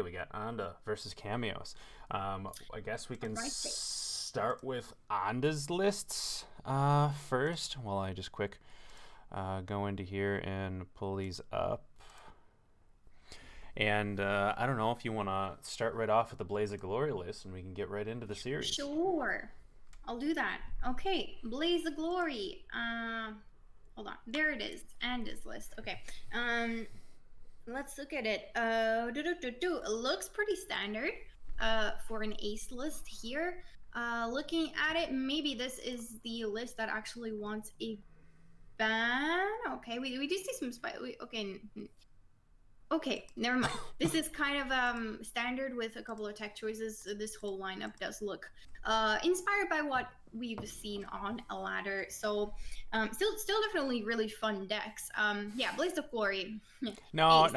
Okay, we got Anda versus Kamios. I guess we can start with Anda's lists first. While I just quick go into here and pull these up. And I don't know if you want to start right off with the Blaze of Glory list, and we can get right into the series. Sure, I'll do that. Okay, Blaze of Glory. Hold on, there it is. Anda's list. Okay. Let's look at it. It looks pretty standard for an ace list here. Looking at it, maybe this is the list that actually wants a ban. Okay, we do see some okay, never mind. This is kind of standard with a couple of tech choices. This whole lineup does look inspired by what we've seen on a ladder. So still definitely really fun decks. Yeah, Blaze of Glory. No.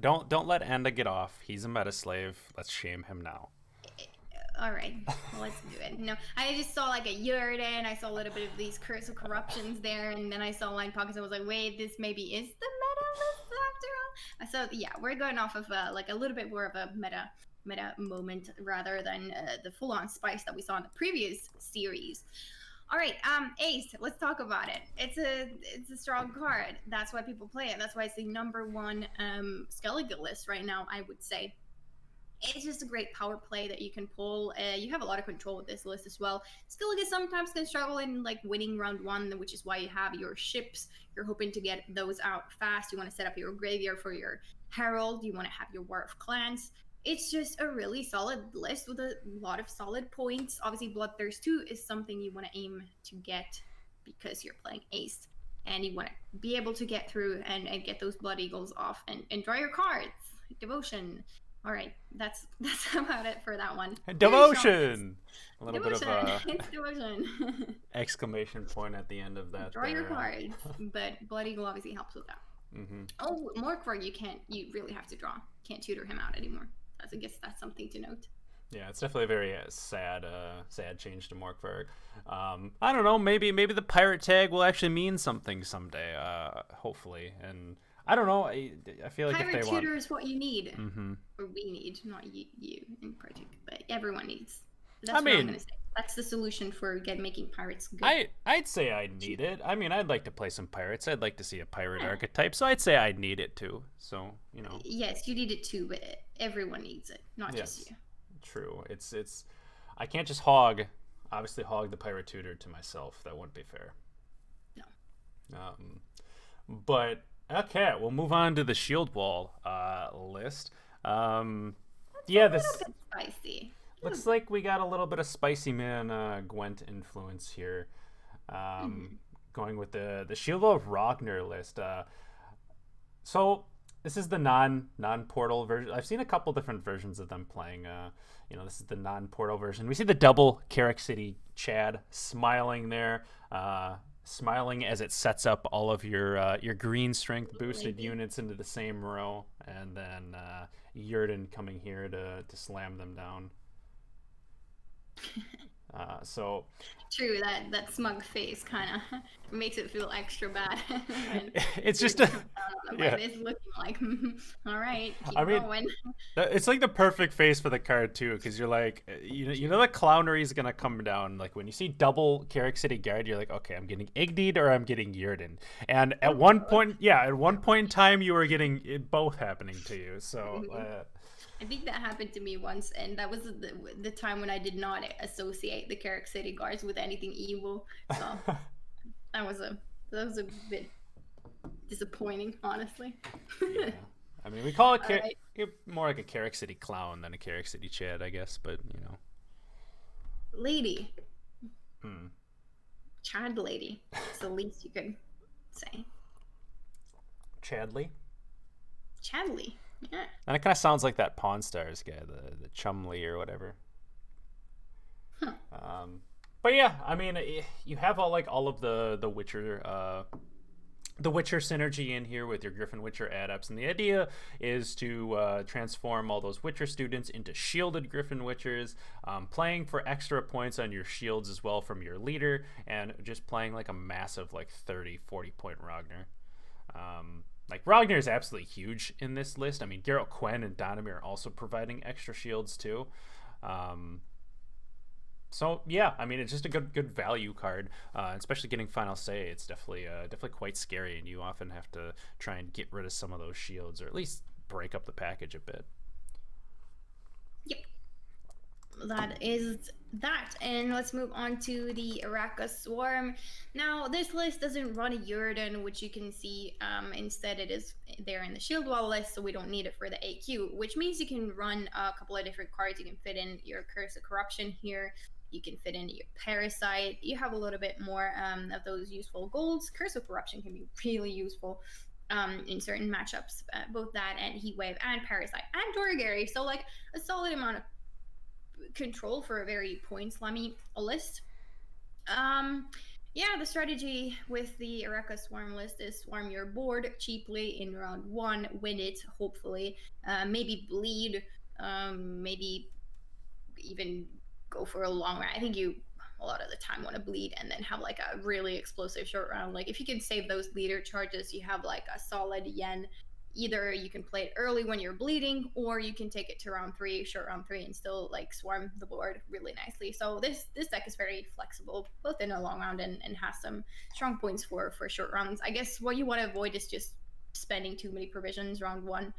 Don't let Anda get off. He's a meta slave. Let's shame him now. All right, well, let's do it. No, I just saw like a Yurden. I saw a little bit of these Curse of Corruptions there, and then I saw Line Pockets. I was like, wait, this maybe is the meta list after all. So yeah, we're going off of like a little bit more of a meta moment rather than the full-on spice that we saw in the previous series. All right, Ace. Let's talk about it. It's a strong card. That's why people play it. That's why it's the #1 Skellige list right now, I would say. It's just a great power play that you can pull. You have a lot of control with this list as well. Skellige sometimes can struggle in like winning round 1, which is why you have your ships. You're hoping to get those out fast. You want to set up your graveyard for your Herald. You want to have your War of Clans. It's just a really solid list with a lot of solid points. Obviously, Bloodthirst 2 is something you want to aim to get because you're playing Ace. And you want to be able to get through and get those Blood Eagles off and draw your cards. Devotion. All right, that's about it for that one. Devotion. A little devotion. Bit of it's devotion. Exclamation point at the end of that. Draw your cards, but Blood Eagle obviously helps with that. Mm-hmm. Oh, Morkvarg, you really have to draw. Can't tutor him out anymore. I guess that's something to note. Yeah, it's definitely a very sad change to Morkvarg. I don't know. Maybe the pirate tag will actually mean something someday. Hopefully, and. I don't know. I feel like pirate if they want... tutor is what you need, mm-hmm. or we need, not you in particular, but everyone needs. That's what I'm gonna say. That's the solution for making pirates good. I'd say I'd need it. I mean, I'd like to play some pirates. I'd like to see a pirate archetype, so I'd say I'd need it too. So Yes, you need it too, but everyone needs it, not just you. True. It's. I can't just hog the pirate tutor to myself. That wouldn't be fair. No. But. Okay, we'll move on to the Shieldwall list. This a bit spicy. Looks like we got a little bit of spicy man Gwent influence here. Going with the Shieldwall of Ragnar list. So this is the non-portal version. I've seen a couple different versions of them playing. This is the non-portal version. We see the double Carrick City Chad smiling there. Smiling as it sets up all of your green strength boosted units into the same row, and then Yurden coming here to slam them down. So true, that smug face kind of makes it feel extra bad. It's just it's looking like all right, keep going. It's like the perfect face for the card too, because you're like, you know the clownery is gonna come down. Like when you see double Carrick City Guard, you're like, okay, I'm getting Ignied or I'm getting Yurden. And at one point in time, you were getting both happening to you. So. I think that happened to me once, and that was the time when I did not associate the Carrick City Guards with anything evil. So that was a bit disappointing, honestly. Yeah. I mean, we call it more like a Carrick City Clown than a Carrick City Chad, I guess, but Lady. Chad lady. It's the least you could say. Chadley? Chadley. Yeah. And it kind of sounds like that Pawn Stars guy, the Chumley or whatever. Huh. But yeah, I mean, you have all of the Witcher synergy in here with your Griffin Witcher adepts, and the idea is to transform all those Witcher students into shielded Griffin Witchers, playing for extra points on your shields as well from your leader, and just playing like a massive 30-40 point Ragnar. like Ragnar is absolutely huge in this list. I mean, Geralt Quen and Donimir are also providing extra shields too. Um, so yeah, I mean, it's just a good value card, especially getting final say. It's definitely quite scary, and you often have to try and get rid of some of those shields, or at least break up the package a bit. Yep. That is that. And let's move on to the Araka Swarm. Now, this list doesn't run a Yurden, which you can see. Instead, it is there in the Shieldwall list, so we don't need it for the AQ, which means you can run a couple of different cards. You can fit in your Curse of Corruption here. You can fit in your Parasite. You have a little bit more of those useful golds. Curse of Corruption can be really useful in certain matchups. Both that and Heatwave and Parasite and Toragary. So, like, a solid amount of control for a very point slammy list. Yeah, the strategy with the Araka Swarm list is swarm your board cheaply in round 1, win it, hopefully, maybe bleed, maybe even go for a long round. I think you a lot of the time want to bleed and then have like a really explosive short round. Like if you can save those leader charges, you have like a solid yen. Either you can play it early when you're bleeding, or you can take it to round 3, short round 3, and still like swarm the board really nicely. So this deck is very flexible, both in a long round and has some strong points for short rounds. I guess what you want to avoid is just spending too many provisions round 1.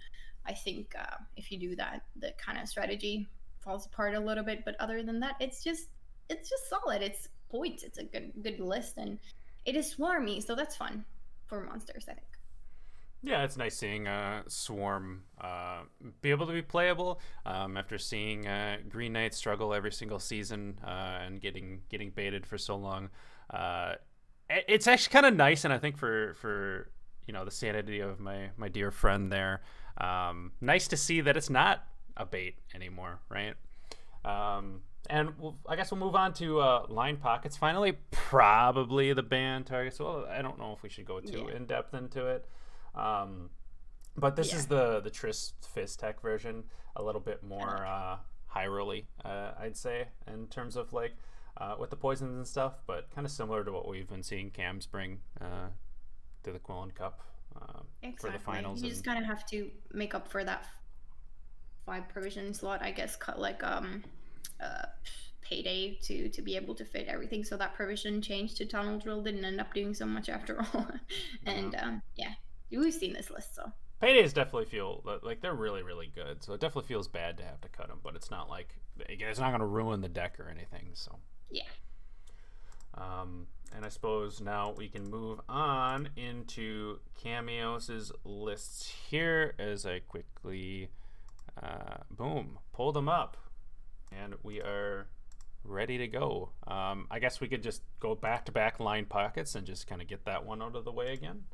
I think if you do that, the kind of strategy falls apart a little bit. But other than that, it's just solid. It's points. It's a good list, and it is swarmy, so that's fun for monsters, I think. Yeah, it's nice seeing Swarm be able to be playable after seeing Green Knight struggle every single season and getting baited for so long. It's actually kind of nice, and I think for the sanity of my dear friend there, nice to see that it's not a bait anymore, right? And I guess we'll move on to line pockets. Finally, probably the ban targets. Well, I don't know if we should go too in depth into it. But this is the Triss Fizz-Tech version, a little bit more Hyrule-y, I'd say, in terms of like with the poisons and stuff, but kind of similar to what we've been seeing Cams bring to the Quilland Cup for the finals. You just kind of have to make up for that 5 provision slot, I guess, cut like Payday to be able to fit everything. So that provision change to Tunnel Drill didn't end up doing so much after all. And we've seen this list, so Paydays definitely feel like they're really, really good. So it definitely feels bad to have to cut them, but it's not like it's not going to ruin the deck or anything. So yeah. And I suppose now we can move on into Kamios' lists here as I quickly pull them up, and we are ready to go. I guess we could just go back to back line pockets and just kind of get that one out of the way again.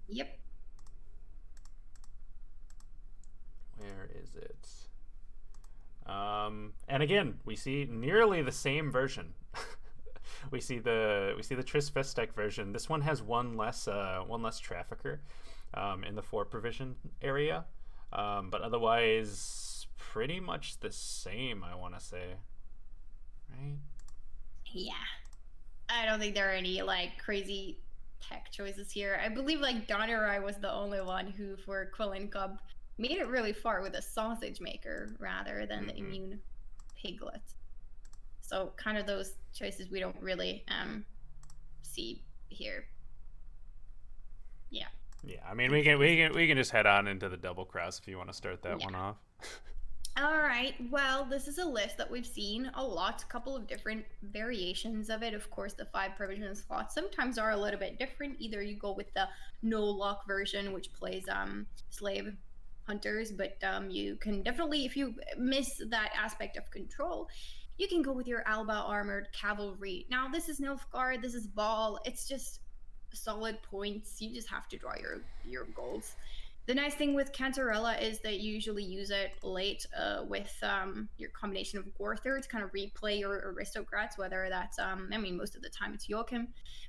Yep. Where is it? And again, we see nearly the same version. we see the Triss Fizz-Tech version. This one has one less trafficker in the 4 provision area, but otherwise pretty much the same, I want to say. Right? Yeah. I don't think there are any like crazy tech choices here. I believe like Donnerai was the only one who for Quilland Cup made it really far with a sausage maker rather than the immune piglet. So kind of those choices we don't really see here. Yeah. Yeah, I mean we can just head on into the double cross if you want to start that one off. All right. Well, this is a list that we've seen a lot, a couple of different variations of it. Of course, the 5 provision slots sometimes are a little bit different. Either you go with the no lock version, which plays slave hunters, but you can definitely, if you miss that aspect of control, you can go with your Alba armored cavalry. Now, this is Nilfgaard, this is Ball. It's just solid points. You just have to draw your goals. The nice thing with Cantarella is that you usually use it late with your combination of Gorther to kind of replay your aristocrats, whether that's, most of the time it's Joachim,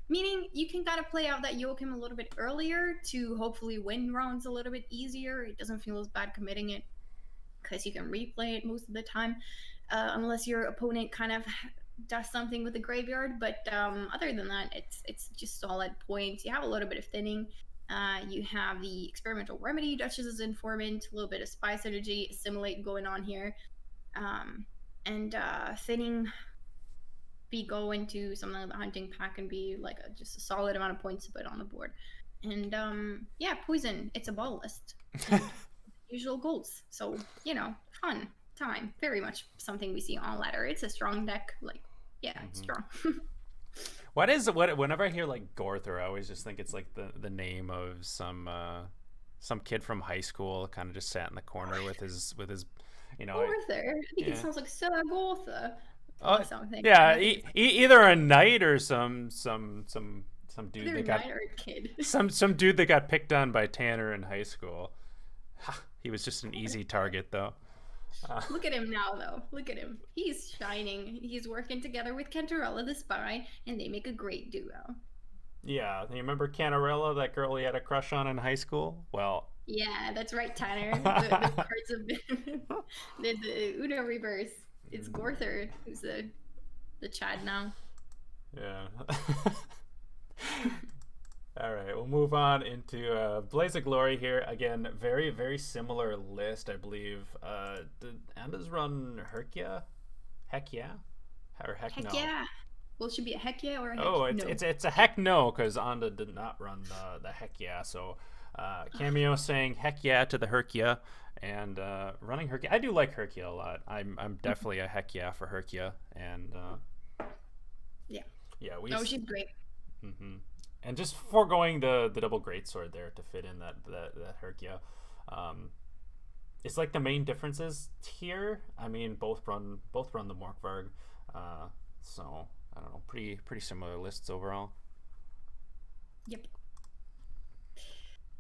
meaning you can kind of play out that Joachim a little bit earlier to hopefully win rounds a little bit easier. It doesn't feel as bad committing it because you can replay it most of the time, unless your opponent kind of does something with the graveyard. But other than that, it's just solid points. You have a little bit of thinning. You have the experimental remedy Duchess as informant, a little bit of spy synergy, assimilate going on here, and thinning be go into something like the hunting pack and be like just a solid amount of points to put on the board. And yeah, poison. It's a ball list. And usual goals. So fun time. Very much something we see on ladder. It's a strong deck. Like it's strong. Whenever I hear like Gorther, I always just think it's like the name of some kid from high school, kind of just sat in the corner with his Gorther. I think it sounds like Sir Gorther. Something. Yeah, either a knight or some dude either that got or a kid. some dude that got picked on by Tanner in high school. He was just an easy target though. Look at him now, though. Look at him. He's shining. He's working together with Cantarella the spy, and they make a great duo. Yeah, you remember Cantarella, that girl he had a crush on in high school? Well, yeah, that's right, Tanner. The cards have been the Uno reverse. It's Gorther who's the Chad now. Yeah. All right, we'll move on into Blaze of Glory here. Again, very, very similar list, I believe. Did Andas run Herkia? Heck yeah? Or heck no? Heck yeah. Well, it should be a heck yeah or a heck no. It's a heck no, because Anda did not run the heck yeah. So Kamios saying heck yeah to the Herkia, and running Herkia. I do like Herkia a lot. I'm definitely a heck yeah for Herkia. And yeah, she's great. Mm-hmm. And just foregoing the double greatsword there to fit in that Herkia. It's like the main differences here. I mean, both run the Morkvarg. So I don't know, pretty similar lists overall. Yep.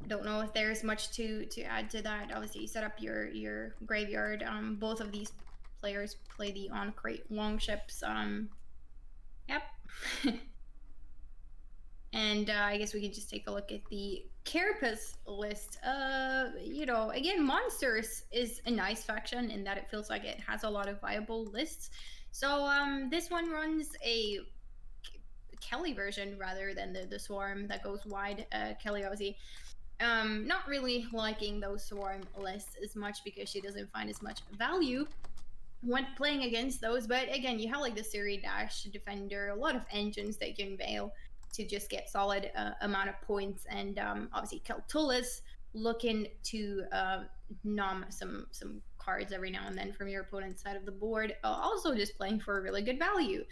I don't know if there's much to add to that. Obviously, you set up your graveyard. Both of these players play the on-crate longships. Yep. And I guess we can just take a look at the Carapace list. Again, Monsters is a nice faction in that it feels like it has a lot of viable lists. So this one runs a Kelly version rather than the Swarm that goes wide. Kelly, obviously, not really liking those Swarm lists as much because she doesn't find as much value when playing against those. But again, you have like the Siri Dash Defender, a lot of engines that you can veil to just get solid amount of points, and obviously Keltullus looking to nom some cards every now and then from your opponent's side of the board. Also just playing for a really good value.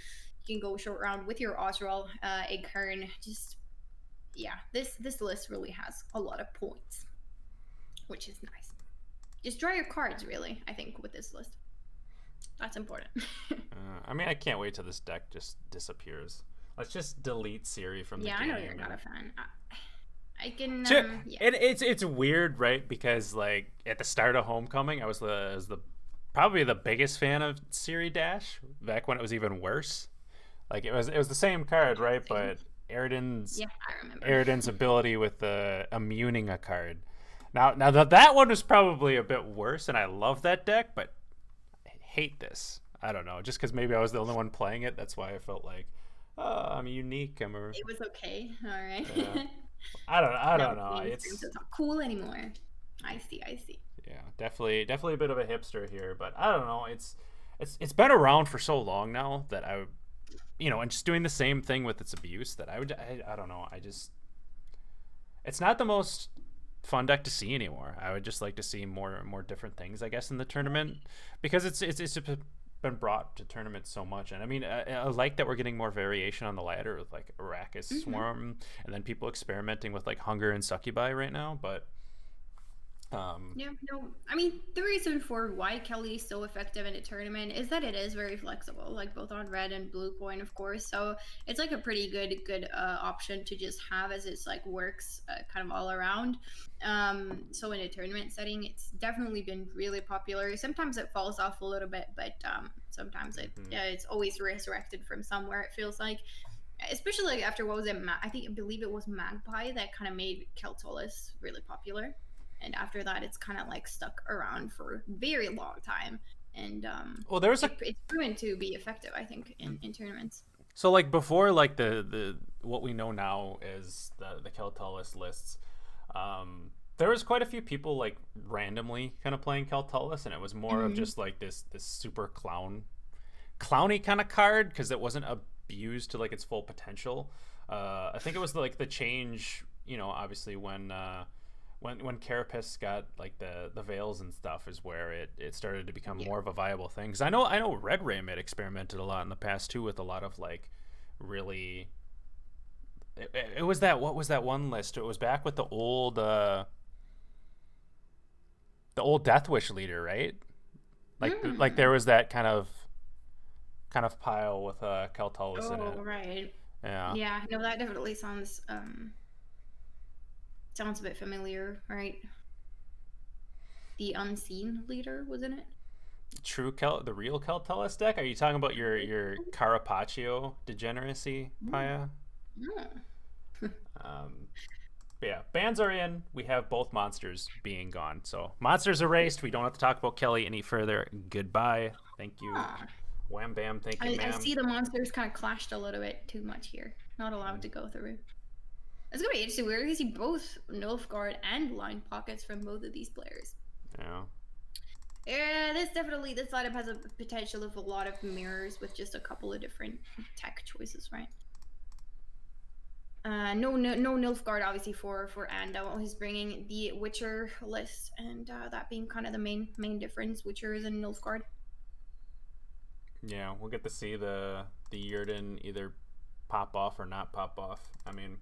You can go short round with your Osral, Eggkern. Just this list really has a lot of points, which is nice. Just draw your cards, really, I think, with this list. That's important. I mean, I can't wait till this deck just disappears. Let's just delete Siri from the game. Yeah, I know you're not a fan. I can. It's weird, right? Because like at the start of Homecoming, I was probably the biggest fan of Siri Dash back when it was even worse. Like it was the same card, right? But Eridan's ability with immuning a card. Now that one was probably a bit worse, and I love that deck, but I hate this. I don't know, just because maybe I was the only one playing it. That's why I felt like. Oh, I'm unique. It was okay. All right. I don't know. It's not cool anymore. I see. Yeah, definitely a bit of a hipster here, but I don't know. It's been around for so long now that I, and just doing the same thing with its abuse that I don't know. It's not the most fun deck to see anymore. I would just like to see more different things, I guess, in the tournament, because it's been brought to tournaments so much. And I mean, I like that we're getting more variation on the ladder with like Arrakis Swarm, and then people experimenting with like Hunger and Succubi right now. But I mean, the reason for why Kelly is so effective in a tournament is that it is very flexible, like both on red and blue coin, of course. So it's like a pretty good option to just have, as it's like works kind of all around. So in a tournament setting, it's definitely been really popular. Sometimes it falls off a little bit, but sometimes it's always resurrected from somewhere, it feels like. Especially like after what was it? I believe it was Magpie that kind of made Keltullus really popular. And after that, it's kind of like stuck around for a very long time. And it's proven to be effective, I think, in tournaments. So like before, like the what we know now is the Keltullus lists. There was quite a few people like randomly kind of playing Keltullus, and it was more of just like this super clowny kind of card because it wasn't abused to like its full potential. I think it was like the change, you know, obviously when Carapace got like the veils and stuff is where it started to become more of a viable thing. Because I know Red Ram had experimented a lot in the past too with a lot of like really. It was that, what was that one list? It was back with the old Death Wish leader, right? Like there was that kind of pile with Keltullus in it. Oh, right. Yeah. Yeah, no, that definitely sounds sounds a bit familiar, right? The unseen leader was in it. The real Keltullus deck? Are you talking about your Carapaccio degeneracy, Paya? Yeah. But yeah, bans are in. We have both monsters being gone. So monsters erased. We don't have to talk about Kelly any further. Goodbye. Thank you. Wham bam. Thank you, ma'am. I see the monsters kind of clashed a little bit too much here. Not allowed to go through. It's gonna be interesting. We're gonna see both Nilfgaard and line pockets from both of these players. Yeah. Yeah, this lineup has a potential of a lot of mirrors with just a couple of different tech choices, right? No Nilfgaard obviously for Anda. He's bringing the Witcher list, and that being kind of the main difference. Witchers and Nilfgaard. Yeah, we'll get to see the Yurden either pop off or not pop off. I mean,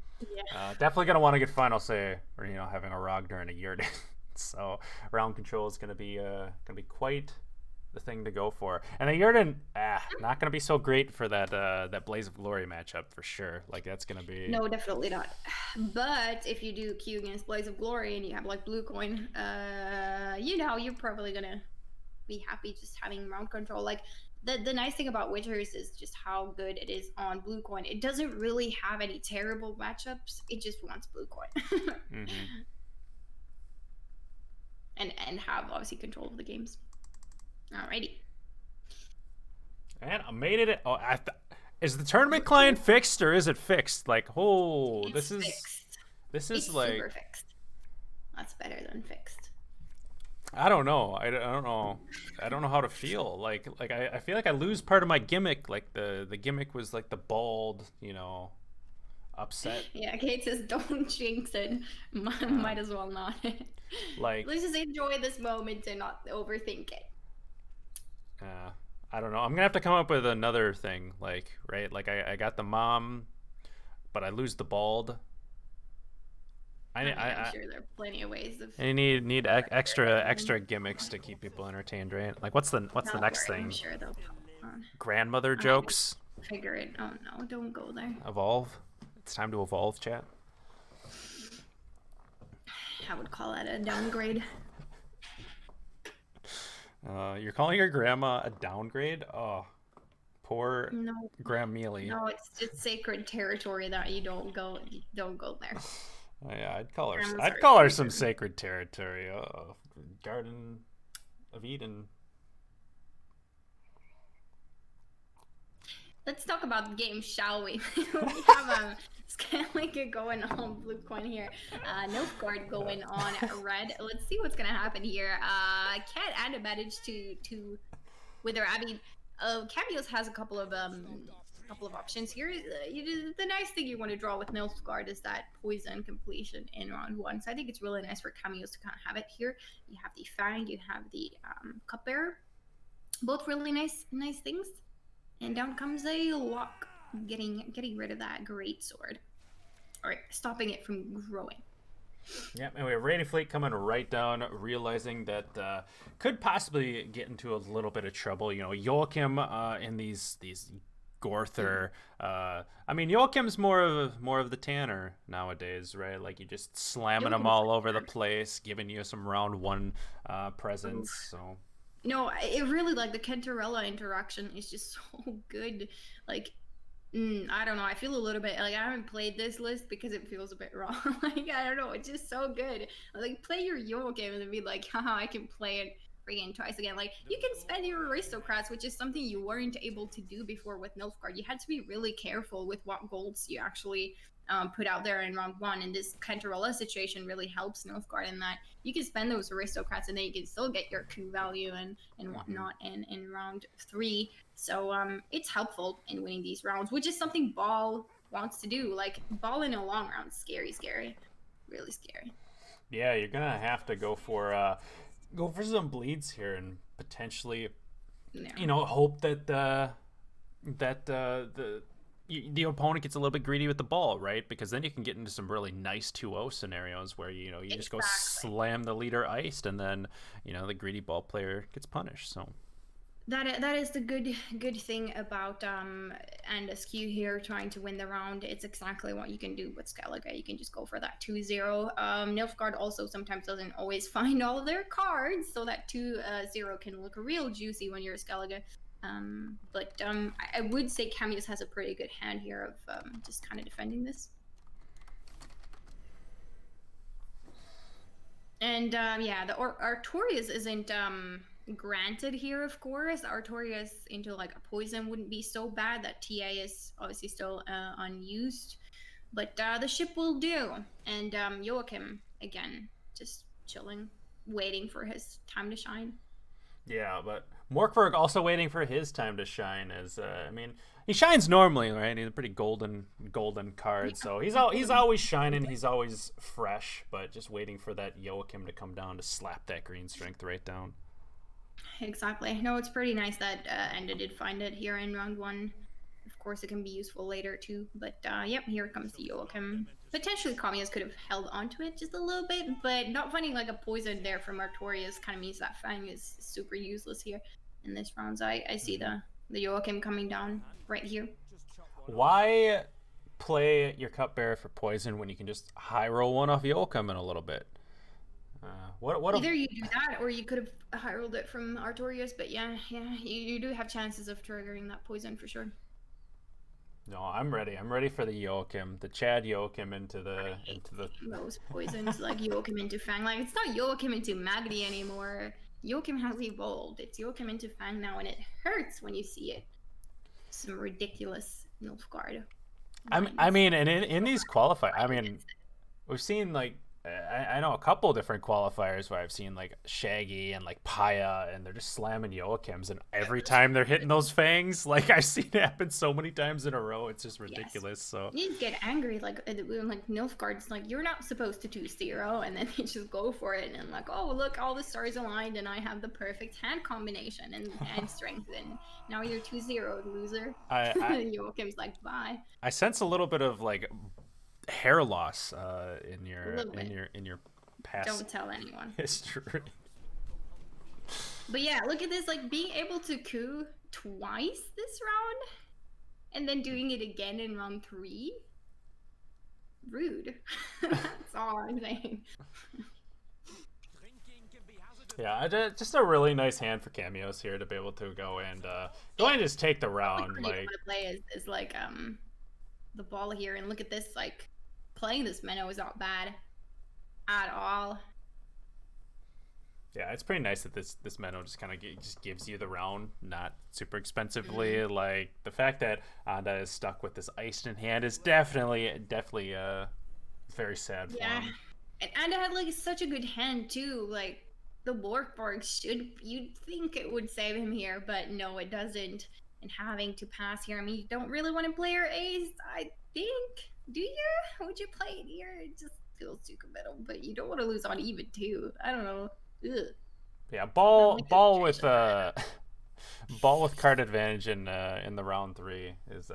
definitely gonna want to get final say, or having a Rogner and a Yurden. So round control is gonna be quite the thing to go for. And a Yurden, not gonna be so great for that Blaze of Glory matchup for sure. Like that's gonna be no, definitely not. But if you do Q against Blaze of Glory and you have like blue coin, you're probably gonna be happy just having round control. Like the nice thing about Witchers is just how good it is on blue coin. It doesn't really have any terrible matchups. It just wants blue coin. And have obviously control of the games. Alrighty. And I made it. Is the tournament client fixed or is it fixed? Like, this is like super fixed. That's better than fixed. I don't know. I don't know. I don't know how to feel. Like I feel like I lose part of my gimmick. Like the gimmick was like the bald, upset. Yeah, Kate says don't jinx it. Might as well not. Like let's just enjoy this moment and not overthink it. I don't know. I'm gonna have to come up with another thing. Like I got the mom, but I lose the bald. I'm sure there are plenty of ways of. You need extra gimmicks to keep people entertained, right? Like what's the next thing? I'm sure they'll grandmother jokes. Figure it. Oh no, don't go there. Evolve. It's time to evolve, chat. I would call that a downgrade. You're calling your grandma a downgrade? Oh, poor Grandmealy. No, it's just sacred territory that you don't go there. Oh, yeah, I'd call her some sacred territory. Garden of Eden. Let's talk about the game, shall we? We have Scanlink going on blue coin here. Nilfgaard going on red. Let's see what's gonna happen here. Can't Anda manage to wither. I mean, Kamios has a couple of options here. The nice thing you want to draw with Nilfgaard is that poison completion in round one. So I think it's really nice for Kamios to kind of have it here. You have the Fang, you have the Cupbearer. Both really nice things. And down comes a lock, getting rid of that great sword. All right, stopping it from growing. Yeah, and we have Rainy Fleet coming right down, realizing that could possibly get into a little bit of trouble. Joachim in these Gorther. I mean, Joachim's more of the Tanner nowadays, right? Like you just slamming them all over the place, giving you some round one presence. So. No, it really, like, the Kentarella interaction is just so good. Like, I don't know. I feel a little bit, like, I haven't played this list because it feels a bit wrong. Like, I don't know. It's just so good. Like, play your Joachim and then be like, haha, I can play it friggin' twice again. Like, you can spend your aristocrats, which is something you weren't able to do before with Nilfgaard. You had to be really careful with what golds you actually put out there in round 1, and this Cantarella situation really helps Nilfgaard in that you can spend those aristocrats and then you can still get your coup value and whatnot in round 3. So it's helpful in winning these rounds, which is something Ball wants to do. Like, Ball in a long round, scary, really scary. Yeah, you're gonna have to go for some bleeds here and potentially, hope that the opponent gets a little bit greedy with the ball, right? Because then you can get into some really nice 2-0 scenarios where you just go slam the leader iced, and then the greedy ball player gets punished. So that is the good thing about Andasama here trying to win the round. It's exactly what you can do with Skellige. You can just go for that 2-0. Nilfgaard also sometimes doesn't always find all of their cards, so that 2-0 can look real juicy when you're a Skellige. But I would say Kamios has a pretty good hand here of just kind of defending this. And yeah, the Artorias isn't granted here, of course. Artorias into like a poison wouldn't be so bad. That TA is obviously still unused, but the ship will do. And Joachim again, just chilling, waiting for his time to shine. Yeah, but Morkberg also waiting for his time to shine. As he shines normally, right? He's a pretty golden card, so he's always shining. He's always fresh, but just waiting for that Joachim to come down to slap that green strength right down. Exactly. No, it's pretty nice that Enda did find it here in round 1. Of course, it can be useful later too. But yep, here comes the Joachim. Potentially, Kamios could have held onto it just a little bit, but not finding like a poison there from Artorias kind of means that Fang is super useless here in this round. So I see the Joachim coming down right here. Why play your Cupbearer for poison when you can just high roll one off Joachim in a little bit? Either you do that, or you could have high rolled it from Artorias. But yeah, you do have chances of triggering that poison for sure. No, I'm ready. I'm ready for the Joachim, the Chad Joachim into the those poisons like Joachim into Fang. Like, it's not Joachim into Magdi anymore. Joachim has evolved. It's Joachim into Fang now, and it hurts when you see it. Some ridiculous Nilfgaard. I mean, and in these qualifiers, I mean, we've seen like I know a couple different qualifiers where I've seen like Shaggy and like Paya, and they're just slamming Joachims, and every time they're hitting those fangs, like I've seen it happen so many times in a row, it's just ridiculous. Yes. So you get angry like Nilfgaard's like, you're not supposed to 2-0, and then they just go for it, and like, oh look, all the stars aligned, and I have the perfect hand combination and strength, and now you're 2-0, loser. Joachim's like, bye. I sense a little bit of like hair loss in your past. Don't tell anyone. History. But yeah, look at this, like being able to coup twice this round and then doing it again in round 3. Rude. That's all I'm saying. Yeah, just a really nice hand for Kamios here to be able to go and just take the round. Like play is like the ball here, and look at this, like playing this Menno is not bad at all. Yeah, it's pretty nice that this Menno just kind of just gives you the round, not super expensively. Mm-hmm. Like the fact that Anda is stuck with this iced in hand is definitely very sad for him. And Anda had like such a good hand too. Like the Borgborg you'd think it would save him here, but no, it doesn't. And having to pass here, I mean, you don't really want to play your ace, I think. Do you? Would you play it here? It just feels too committal, but you don't want to lose on even too. I don't know. Ugh. Yeah, ball with card advantage in the round 3 is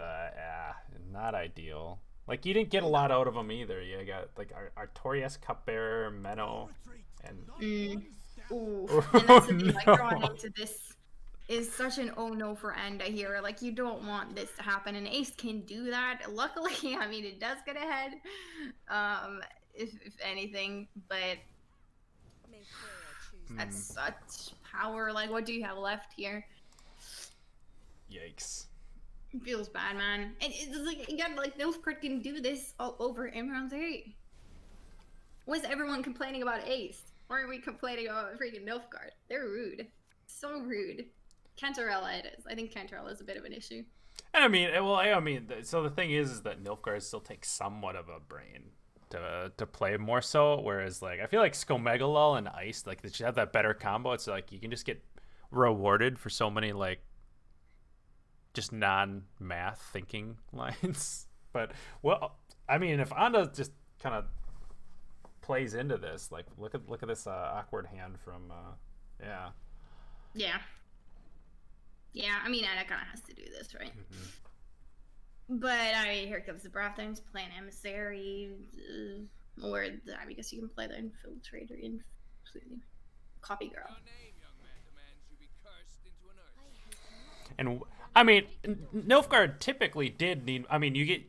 not ideal. Like you didn't get a lot out of them either. You got like Artorias, Cupbearer, Menno, and ooh. And that's the thing, like drawing into this is such an oh no for Enda here. Like you don't want this to happen, and Ace can do that. Luckily, I mean, it does get ahead, if anything, but that's such power. Like, what do you have left here? Yikes. It feels bad, man. And it's like, again, like Nilfgaard can do this all over in round 3. Was everyone complaining about Ace? Or we complaining about freaking Nilfgaard. They're rude. So rude. Cantarella it is. I think Cantarella is a bit of an issue. And I mean, well, I mean, so the thing is that Nilfgaard still takes somewhat of a brain to play more so, whereas like I feel like Skomegalol and Ice, like they should have that better combo. It's like you can just get rewarded for so many like just non-math thinking lines. But well, I mean, if Anda just kind of plays into this, like look at this awkward hand from yeah. Yeah. Yeah, I mean, Anna kind of has to do this, right? Mm-hmm. But, I mean, here comes the Brothings playing Emissary, or, I guess you can play the Infiltrator, Copy Girl. And, I mean, Nilfgaard typically did need, I mean, you get,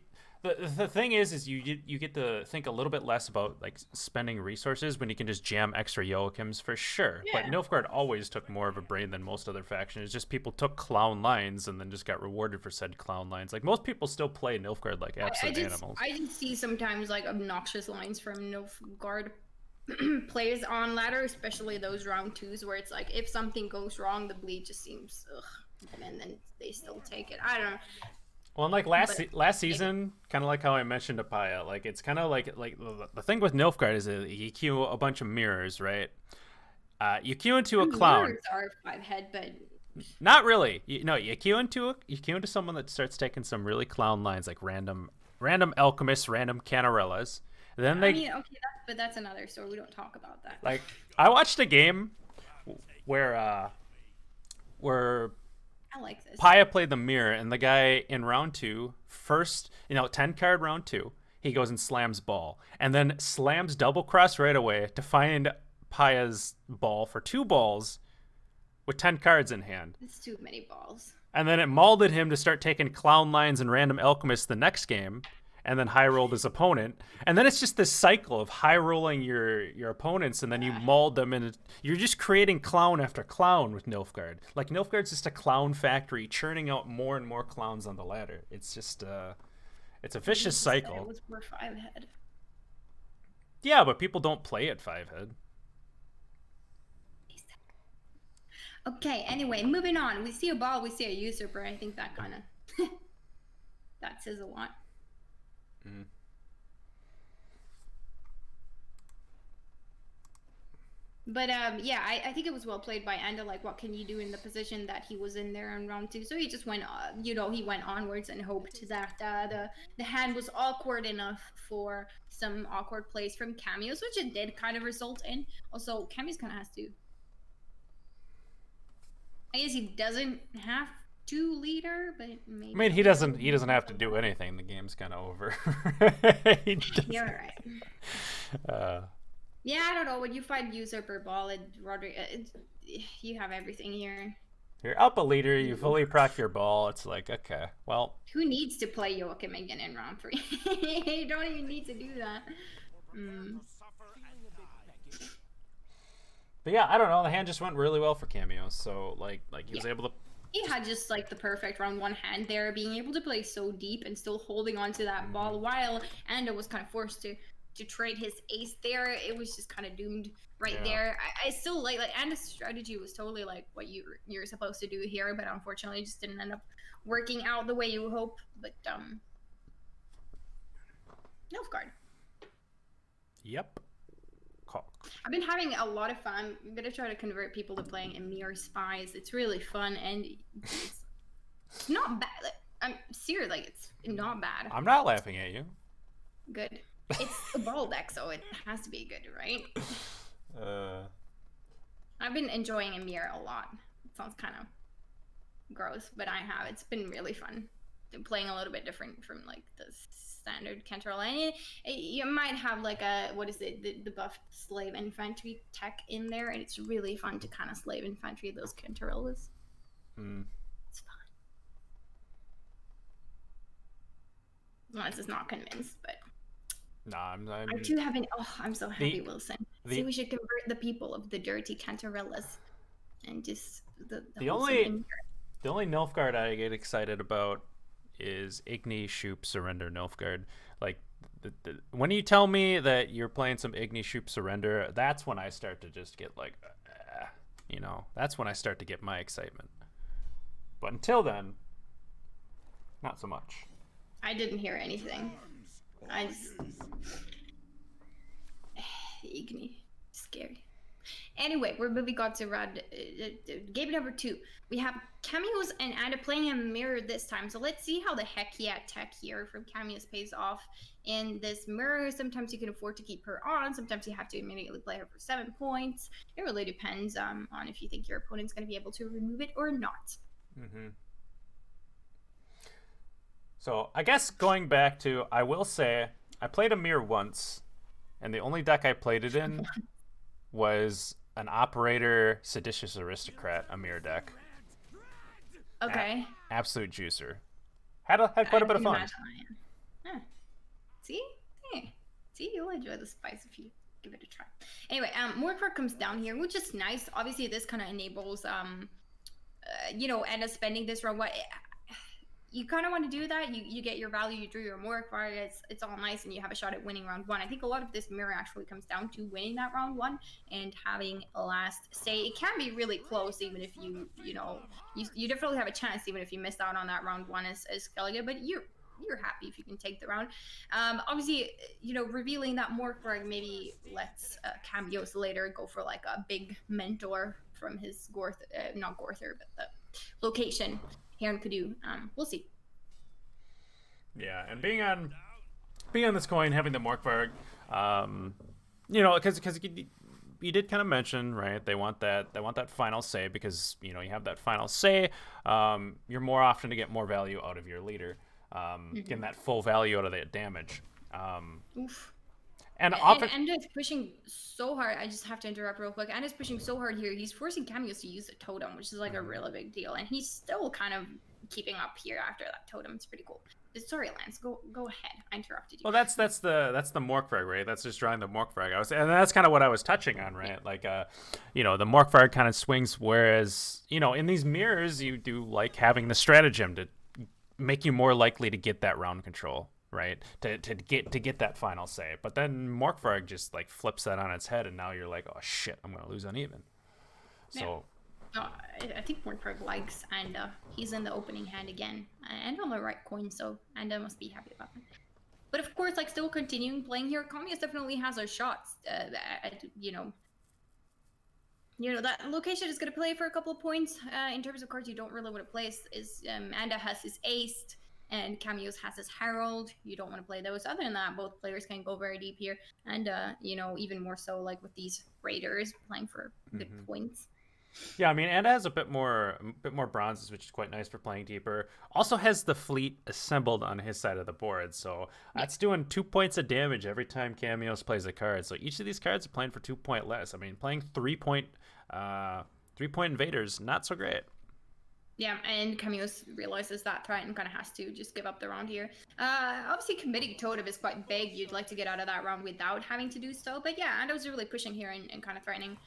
the thing is you get to think a little bit less about like spending resources when you can just jam extra Joachims for sure. Yeah. But Nilfgaard always took more of a brain than most other factions. It's just people took clown lines and then just got rewarded for said clown lines. Like most people still play Nilfgaard like absolute animals. I just see sometimes like obnoxious lines from Nilfgaard players on ladder, especially those round 2s where it's like if something goes wrong, the bleed just seems and then they still take it. I don't know. Well, and like last season, kind of like how I mentioned to Paya, like it's kind of like the thing with Nilfgaard is that you queue a bunch of mirrors, right? You queue into a clown. Mirrors are 5-head, but not really. You queue into someone that starts taking some really clown lines, like random alchemists, random canarellas. Then they. I mean, okay, but that's another story. We don't talk about that. Like I watched a game where I like this. Paya played the mirror, and the guy in round 2, first, 10 card round 2, he goes and slams ball, and then slams double cross right away to find Paya's ball for 2 balls with 10 cards in hand. It's too many balls. And then it molded him to start taking clown lines and random alchemists the next game, and then high rolled his opponent. And then it's just this cycle of high rolling your opponents, and then you mold them, and you're just creating clown after clown with Nilfgaard. Like Nilfgaard's just a clown factory, churning out more and more clowns on the ladder. It's just it's a vicious cycle. It was for 5-head. Yeah, but people don't play at 5-head. Okay, anyway, moving on. We see a ball, we see a usurper. I think that kind of that says a lot. Mm. But yeah, I think it was well played by Anda. Like, what can you do in the position that he was in there in round 2? So he just went, he went onwards and hoped that the hand was awkward enough for some awkward plays from Kamios, which it did kind of result in. Also, Kamios kind of has to. I guess he doesn't have to leader, but maybe. I mean, he doesn't have to do anything. The game's kind of over. You're right. Yeah, I don't know. When you find usurper ball and Roderick, you have everything here. You're up a leader. You fully proc your ball. It's like, okay, well. Who needs to play Joachim again in round 3? You don't even need to do that. But yeah, I don't know. The hand just went really well for Kamios. So like he was able to. He had just like the perfect round 1 hand there, being able to play so deep and still holding on to that ball while Anda was kind of forced to trade his ace there. It was just kind of doomed there. I still like Anda's strategy was totally like what you're supposed to do here, but unfortunately it just didn't end up working out the way you hope. But Nilfgaard. Yep. I've been having a lot of fun. I'm gonna try to convert people to playing Emir Spies. It's really fun and it's not bad. Like, I'm serious, like it's not bad. I'm not laughing at you. Good. It's a ball deck, so it has to be good, right? I've been enjoying Emir a lot. It sounds kind of gross, but I have. It's been really fun. Been playing a little bit different from like the standard Cantarell. And you might have like a the buffed slave infantry tech in there, and it's really fun to kind of slave infantry those Cantarellas. It's fun. Unless it's not convinced, but. No, I'm too having. Oh, I'm so happy, Wilson. See, we should convert the people of the dirty Cantarellas, and just the only Nilfgaard I get excited about is Igni Shoop Surrender Nilfgaard. Like when you tell me that you're playing some Igni Shoop Surrender, that's when I start to just get like, that's when I start to get my excitement. But until then, not so much. I didn't hear anything. I just... Igni. Scary. Anyway, we're moving on to round game number 2. We have Kamios and Ada playing a mirror this time. So let's see how the heck yeah tech here from Kamios pays off in this mirror. Sometimes you can afford to keep her on. Sometimes you have to immediately play her for 7 points. It really depends on if you think your opponent's going to be able to remove it or not. Mm-hmm. So I guess going back to, I will say, I played a mirror once, and the only deck I played it in was an Operator Seditious Aristocrat, a mirror deck. Okay. Absolute juicer. Had quite a bit of fun. Huh. See? Hey. See, you'll enjoy the spice if you give it a try. Anyway, Morkvar comes down here, which is nice. Obviously, this kind of enables, end up spending this round. You kind of want to do that. You get your value, you drew your Morkvar, it's all nice, and you have a shot at winning round 1. I think a lot of this mirror actually comes down to winning that round 1 and having a last say. It can be really close, even if you definitely have a chance, even if you missed out on that round 1 as Skellige, but you're happy if you can take the round. Obviously, revealing that Morkvar maybe lets Kamios later go for like a big mentor from his not Gorther, but the location here in Kadu. We'll see. Yeah, and being on this coin, having the Morkvarg, because you did kind of mention, right? They want that final say, because you have that final say. You're more often to get more value out of your leader, getting that full value out of that damage. Oof. And often Enda is pushing so hard. I just have to interrupt real quick. Enda's pushing so hard here. He's forcing Kamios to use the totem, which is like a really big deal. And he's still kind of keeping up here after that totem. It's pretty cool. Sorry, Lance. Go ahead. I interrupted you. Well, that's the Morkvarg, right? That's just drawing the Morkvarg. And that's kind of what I was touching on, right? Like, the Morkvarg kind of swings. Whereas, in these mirrors, you do like having the stratagem to make you more likely to get that round control. Right, to get that final say, but then Morkvarg just like flips that on its head, and now you're like, oh shit, I'm gonna lose uneven. So, I think Morkvarg likes Anda. He's in the opening hand again, and on the right coin, so Anda must be happy about that. But of course, like still continuing playing here, Kamios definitely has a shot. That location is gonna play for a couple of points. In terms of cards you don't really want to play is Anda has his ace. And Kamios has his Herald. You don't want to play those. Other than that, both players can go very deep here. And, even more so like with these Raiders playing for good points. Yeah, I mean, Anda has a bit more bronzes, which is quite nice for playing deeper. Also has the fleet assembled on his side of the board. So that's doing 2 points of damage every time Kamios plays a card. So each of these cards are playing for 2 point less. I mean, playing 3 point invaders, not so great. Yeah, and Kamios realizes that threat and kind of has to just give up the round here. Obviously, committing Totem is quite big. You'd like to get out of that round without having to do so. But yeah, Ando's really pushing here and kind of threatening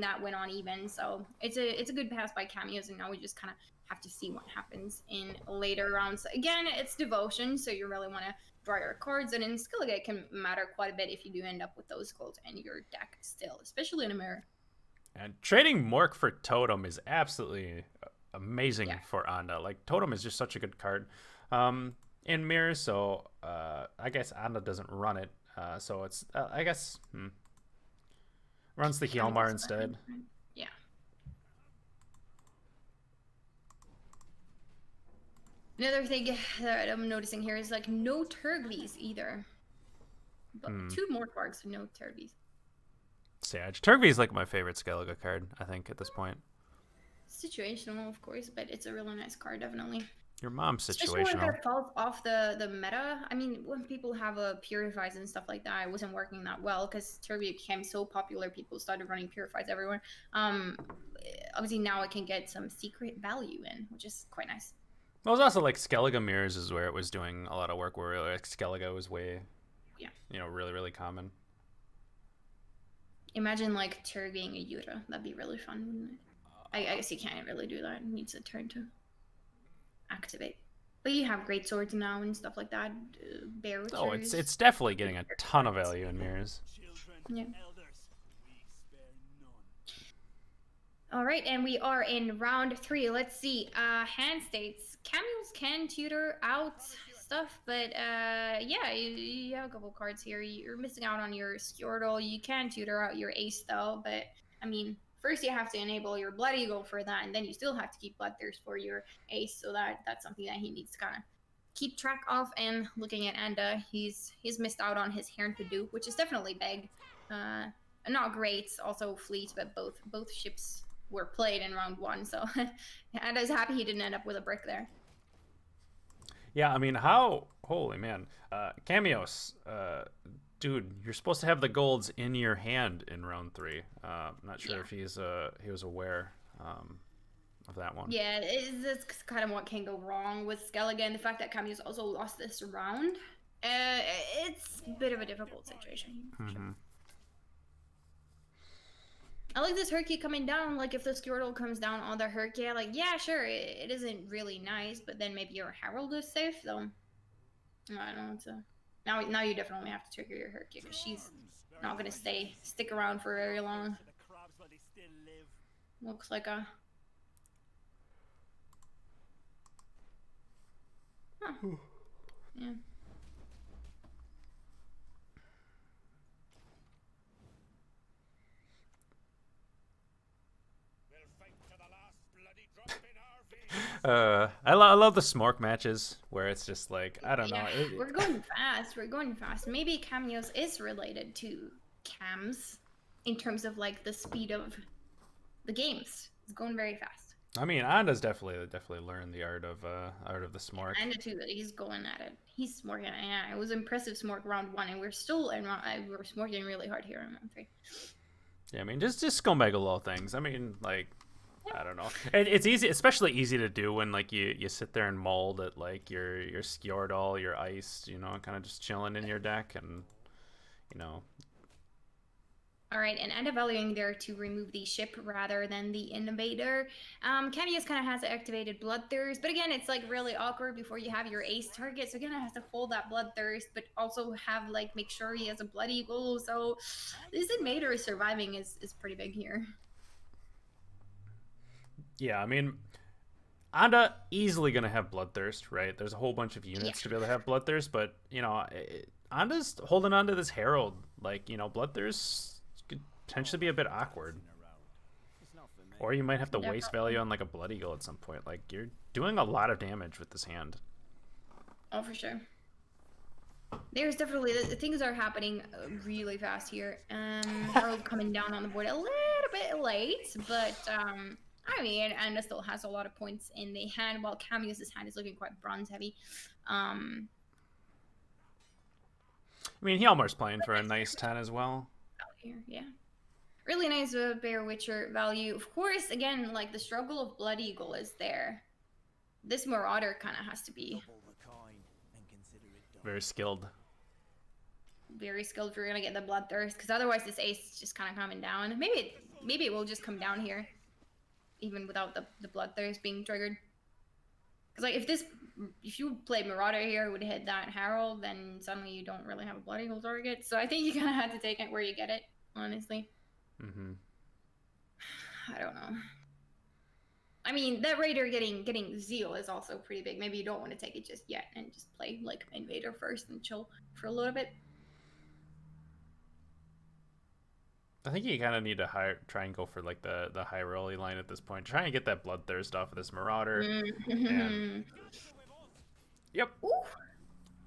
that win on even. So it's a good pass by Kamios, and now we just kind of have to see what happens in later rounds. Again, it's devotion, so you really want to draw your cards, and in Skellige it can matter quite a bit if you do end up with those goals in your deck still, especially in a mirror. And trading Mork for Totem is absolutely amazing for Anda. Like, Totem is just such a good card in mirror, so I guess Anda doesn't run it, so it's I guess runs the Hjalmar instead. Yeah. Another thing that I'm noticing here is like no Turgvies either, but 2 Morkvargs, no Turgvies. Sag. Turgvy is like my favorite Skellige card, I think, at this point. Situational, of course, but it's a really nice card, definitely. Your mom's situational. Especially when it falls off the meta. I mean, when people have purifies and stuff like that, it wasn't working that well because Turgvy became so popular, people started running purifies everywhere. Obviously now it can get some secret value in, which is quite nice. It was also like Skellige Mirrors is where it was doing a lot of work, where like Skellige was way, really, really common. Imagine like Turgvying a Yura. That'd be really fun, wouldn't it? I guess you can't really do that. It needs a turn to activate. But you have great swords now and stuff like that. Bear Oh, witchers. it's definitely getting a ton of value in mirrors. Yeah. All right, and we are in round 3. Let's see. Hand states. Kamios can tutor out stuff, but yeah, you have a couple cards here. You're missing out on your Shieldwall. You can tutor out your ace though, but I mean, first you have to enable your Blood Eagle for that, and then you still have to keep Bloodthirst for your ace. So that's something that he needs to kind of keep track of. And looking at Anda, he's missed out on his Hearn to do, which is definitely big. Not great. Also fleet, but both ships were played in round 1, so I was happy he didn't end up with a brick there. Yeah, I mean, how? Holy man, Kamios, dude, you're supposed to have the golds in your hand in round 3. I'm not sure if he was aware of that one. Yeah, it's kind of what can go wrong with Skelligan. The fact that Kamios also lost this round, it's a bit of a difficult situation. Mm-hmm. I like this Herky coming down. Like, if the Squirtle comes down on the Herky, like, yeah, sure, it isn't really nice, but then maybe your Herald is safe, though. I don't know. Now you definitely have to trigger your Herky, because she's not going to stick around for very long. Looks like a... Huh. Yeah. I love the Smork matches where it's just like, I don't know. We're going fast. We're going fast. Maybe Kamios is related to Cams in terms of like the speed of the games. It's going very fast. I mean, Anda's definitely learned the art of the Smork. Anda too, he's going at it. He's smorking. Yeah, it was impressive Smork round 1, and we're still we're smorking really hard here in round 3. Yeah, I mean, just scumbag little things. I mean, like, I don't know. It's easy, especially easy to do when like you sit there and mold at like your Shieldwall, your ice, you know, kind of just chilling in your deck, and you know. All right, and end up valuing there to remove the ship rather than the invader. Kamios kind of has activated Bloodthirst, but again, it's like really awkward before you have your ace target. So again, it has to hold that Bloodthirst, but also have like make sure he has a Blood Eagle. So this invader surviving is pretty big here. Yeah, I mean, Anda easily gonna have Bloodthirst, right? There's a whole bunch of units to be able to have Bloodthirst, but you know, Anda's holding on to this Herald. Like, you know, Bloodthirst could potentially be a bit awkward, or you might have to waste value on like a Blood Eagle at some point. Like, you're doing a lot of damage with this hand. Oh, for sure. There's definitely things are happening really fast here. Herald coming down on the board a little bit late, but I mean, Anda still has a lot of points in the hand, while Kamios' hand is looking quite bronze heavy. I mean, he almost playing for a nice 10 as well. Here, yeah. Really nice Bear Witcher value. Of course, again, like the struggle of Blood Eagle is there. This Marauder kind of has to be very skilled. Very skilled if you're gonna get the Bloodthirst, because otherwise this ace is just kind of coming down. Maybe it will just come down here, even without the Bloodthirst being triggered. Because like if you play Marauder here, would hit that Herald, then suddenly you don't really have a Blood Eagle target. So I think you kind of have to take it where you get it, honestly. Mm-hmm. I don't know. I mean, that Raider getting Zeal is also pretty big. Maybe you don't want to take it just yet and just play like Invader first and chill for a little bit. I think you kind of need to try and go for like the high rolly line at this point. Try and get that Bloodthirst off of this Marauder. And... Yep. Ooh.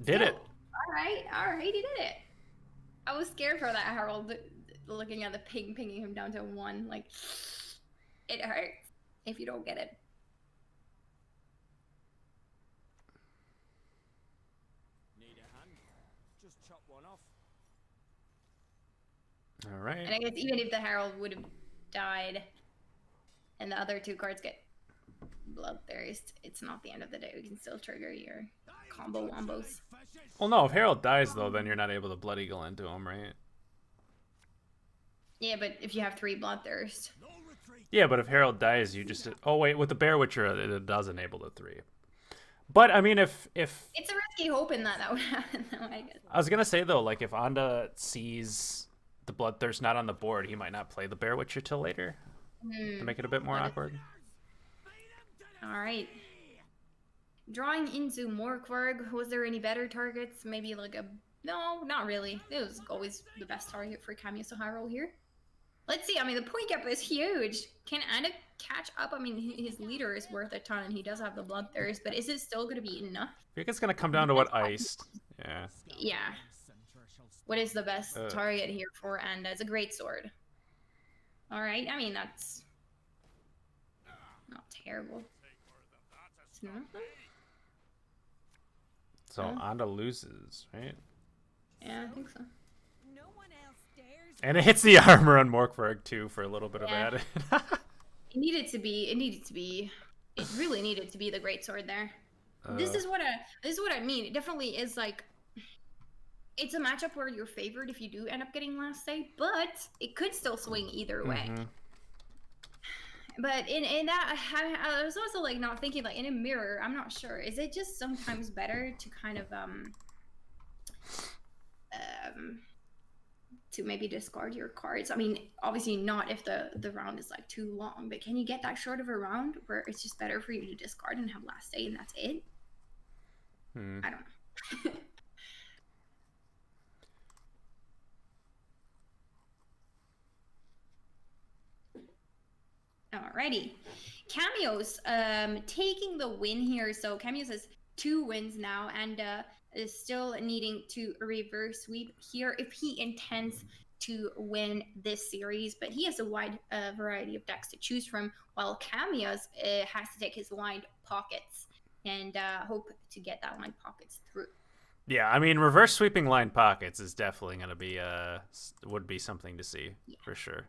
Did it. All right, he did it. I was scared for that Herald, looking at the pinging him down to 1. Like, it hurts if you don't get it. Need a hand? Just chop one off. All right. And I guess even if the Herald would have died and the other 2 cards get Bloodthirst, it's not the end of the day. We can still trigger your combo wombos. Well, no, if Herald dies, though, then you're not able to Blood Eagle into him, right? Yeah, but if you have 3 Bloodthirst. Yeah, but if Herald dies, you just... Oh, wait, with the Bear Witcher, it does enable the 3. But I mean, if It's a risky hope in that would happen, though, I guess. I was gonna say though, like if Anda sees the Bloodthirst not on the board, he might not play the Bear Witcher till later to make it a bit more awkward. All right. Drawing into Morkvarg, was there any better targets? Maybe like a... No, not really. It was always the best target for Kamios to high roll here. Let's see. I mean, the point gap is huge. Can Anda catch up? I mean, his leader is worth a ton, and he does have the Bloodthirst, but is it still going to be enough? I think it's gonna come down to what iced. Yeah. Yeah. What is the best target here for Anda? It's a great sword. All right. I mean, that's not terrible. It's nothing. So Anda loses, right? Yeah, I think so. No one else dares. And it hits the armor on Morkvarg too for a little bit of added. It needed to be. It really needed to be the great sword there. This is what I mean. It definitely is like. It's a matchup where you're favored if you do end up getting last say, but it could still swing either way. But in that, I was also like not thinking like in a mirror. I'm not sure. Is it just sometimes better to kind of to maybe discard your cards? I mean, obviously not if the round is like too long. But can you get that short of a round where it's just better for you to discard and have last say and that's it? I don't know. Alrighty. Kamios taking the win here. So Kamios has 2 wins now and is still needing to reverse sweep here if he intends to win this series. But he has a wide variety of decks to choose from, while Kamios has to take his lined pockets and hope to get that lined pockets through. Yeah, I mean, reverse sweeping line pockets is definitely going to be would be something to see for sure.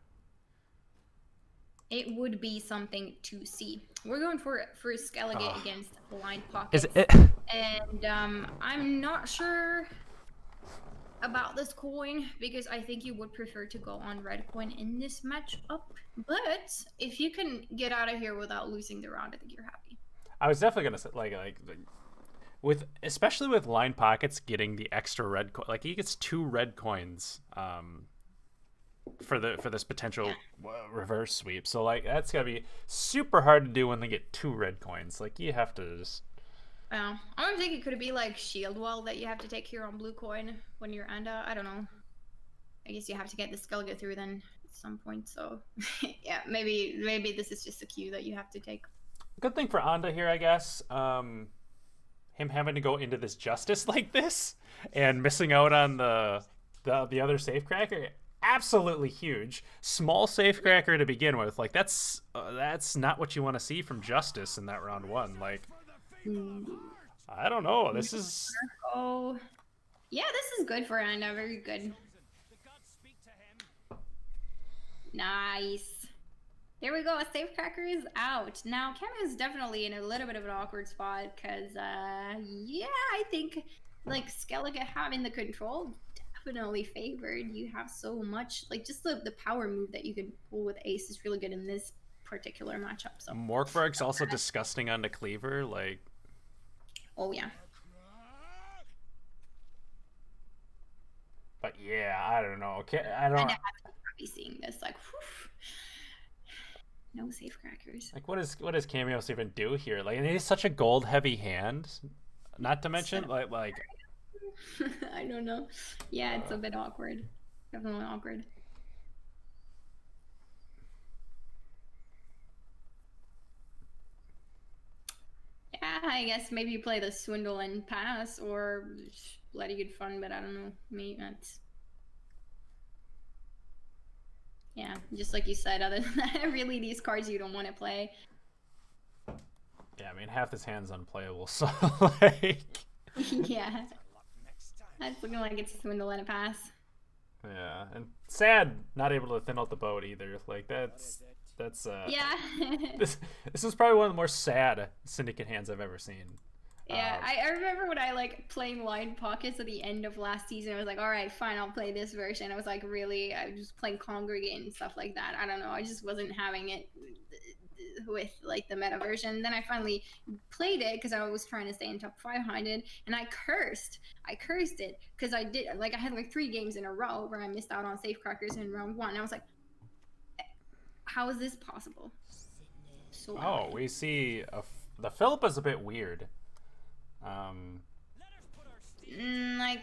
It would be something to see. We're going for Skellige against line pockets. Is it? And I'm not sure about this coin because I think you would prefer to go on red coin in this matchup. But if you can get out of here without losing the round, I think you're happy. I was definitely gonna say with especially with line pockets getting the extra red coin, like he gets 2 red coins for this potential reverse sweep. So like that's gotta be super hard to do when they get 2 red coins. Like you have to just. I don't think it could be like Shieldwall that you have to take here on blue coin when you're Anda. I don't know. I guess you have to get the Skellige through then at some point. So yeah, maybe this is just a cue that you have to take. Good thing for Anda here, I guess. Him having to go into this justice like this and missing out on the other safecracker, absolutely huge. Small safecracker to begin with. Like that's not what you want to see from justice in that round 1. Like I don't know. This is yeah, this is good for Anda. Very good. Nice. There we go. Safecracker is out. Now, Kamios is definitely in a little bit of an awkward spot because, yeah, I think, like, Skellige having the control definitely favored. You have so much, like, just the power move that you can pull with Ace is really good in this particular matchup. So Morkvarg's also disgusting on the cleaver, like. Oh, yeah. But, yeah, I don't know. I don't. I'm happy seeing this, like, whew. No safecrackers. Like, what does Kamios even do here? Like, and he's such a gold heavy hand. Not to mention, like. I don't know. Yeah, it's a bit awkward. Definitely awkward. Yeah, I guess maybe you play the swindle and pass, or bloody good fun, but I don't know. Maybe that's. Yeah, just like you said, other than that, really these cards you don't want to play. Yeah, I mean, half this hand's unplayable, so, like... Yeah. That's looking like it's a swindle and a pass. Yeah, and sad not able to thin out the boat either. Like, that's Yeah. this is probably one of the more sad Syndicate hands I've ever seen. Yeah, I remember when I like playing Line Pockets at the end of last season. I was like, all right, fine, I'll play this version. I was like, really, I was just playing Congregate and stuff like that. I don't know, I just wasn't having it with like the meta version. Then I finally played it because I was trying to stay in top 500, and I cursed it because I had like 3 games in a row where I missed out on Safecrackers in round 1. And I was like, how is this possible? So Oh, we see the Philippa's a bit weird. I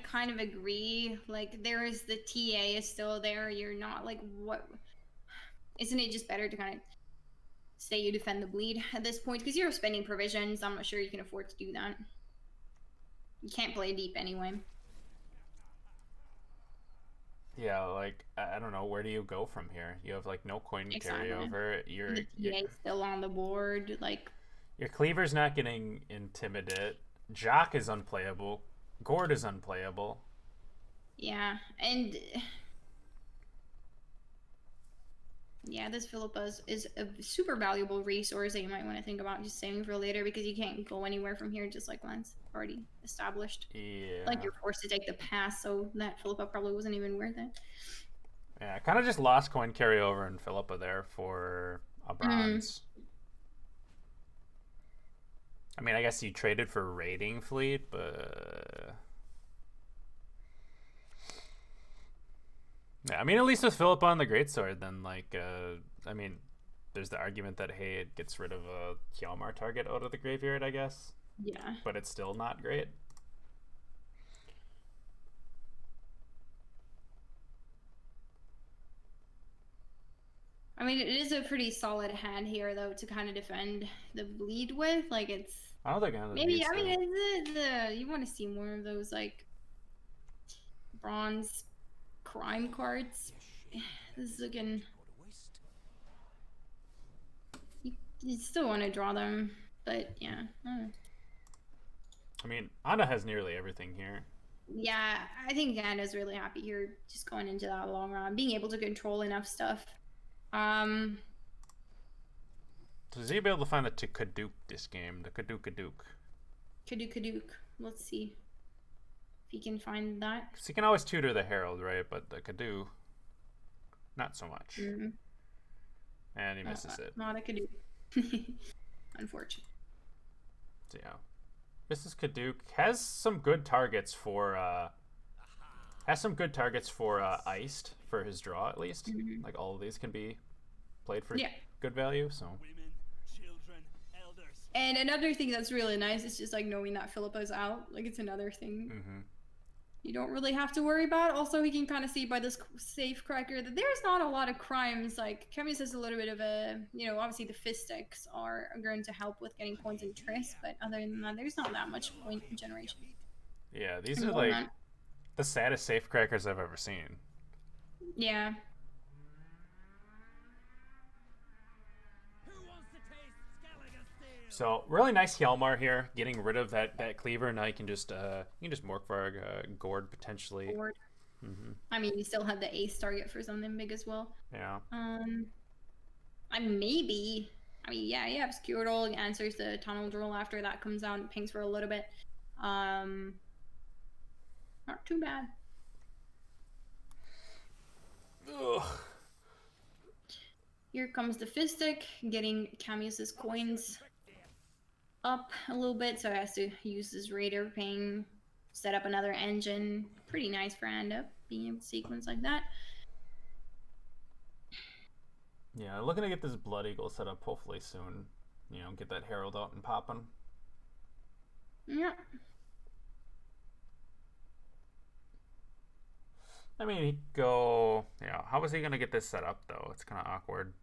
kind of agree. Like, there is the TA is still there. You're not like, what? Isn't it just better to kind of say you defend the bleed at this point? Because you're spending provisions. I'm not sure you can afford to do that. You can't play deep anyway. Yeah, like, I don't know, where do you go from here? You have like no coin carryover. The TA is still on the board. Like, your Cleaver's not getting intimidated. Jock is unplayable. Gord is unplayable. Yeah, and yeah, this Philippa is a super valuable resource that you might want to think about just saving for later, because you can't go anywhere from here, just like Lance already established. Yeah. Like, you're forced to take the pass, so that Philippa probably wasn't even worth it. Yeah, kind of just lost coin carryover in Philippa there for a bronze. I mean, I guess you traded for raiding fleet, but yeah, I mean, at least with Philippa on the greatsword, then like, I mean, there's the argument that hey, it gets rid of a Hjalmar target out of the graveyard, I guess. Yeah. But it's still not great. I mean, it is a pretty solid hand here, though, to kind of defend the bleed with. Like, it's I don't think maybe. I mean, you want to see more of those like bronze crime cards. This is looking. You still want to draw them, but yeah. I mean, Anna has nearly everything here. Yeah, I think Anna's really happy here, just going into that long run, being able to control enough stuff. So is he able to find the Kaduk this game? The Kaduk. Kaduk. Let's see if he can find that. Because he can always tutor the Herald, right? But the Kaduk, not so much. Mm-hmm. And he misses it. Not a Kaduk. Unfortunate. So yeah, Mrs. Kaduk has some good targets for iced for his draw, at least. Mm-hmm. Like, all of these can be played for Yeah. good value. So Women, children, elders. And another thing that's really nice is just like knowing that Philippa's out. Like, it's another thing you don't really have to worry about. Also, we can kind of see by this safe cracker that there's not a lot of crimes. Like, Kamios has a little bit of a, obviously the fist sticks are going to help with getting points in Triss, but other than that, there's not that much point generation. yeah, these are like the saddest safe crackers I've ever seen. Yeah. So really nice Hjalmar here, getting rid of that cleaver. Now you can just Morkvarg, Gord potentially. Gord. I mean, you still have the ace target for something big as well. Yeah. Yeah, you have Skewardle, answers the tunnel drill after that comes out and pings for a little bit. Not too bad. Ugh. Here comes the Fistic, getting Kamios' coins up a little bit, so he has to use his Raider ping, set up another engine. Pretty nice for Anda, being able to sequence like that. Yeah, looking to get this Blood Eagle set up hopefully soon. Get that Herald out and popping. Yeah. I mean, he'd go... Yeah, how was he going to get this set up, though? It's kind of awkward.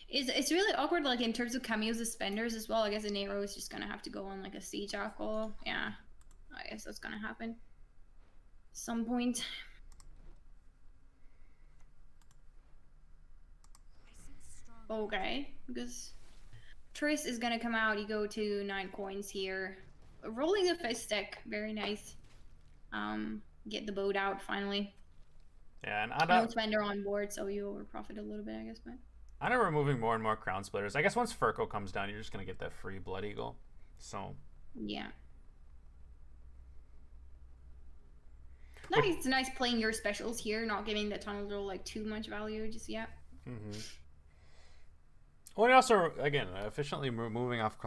It's really awkward, like, in terms of Kamios' spenders as well. I guess Nero is just going to have to go on, like, a Siege Jackal. Yeah, I guess that's going to happen. Some point. Okay, because Triss is going to come out. You go to 9 coins here. Rolling the fist stick, very nice. Get the boat out, finally. Yeah, and No spender on board, so you over profit a little bit, I guess, but... Anna removing more and more Crown Splitters. I guess once Furco comes down, you're just going to get that free Blood Eagle. So... Yeah. It's nice playing your specials here, not giving the tunnel drill like too much value just yet. Mm-hmm. Well, and also, again, efficiently moving off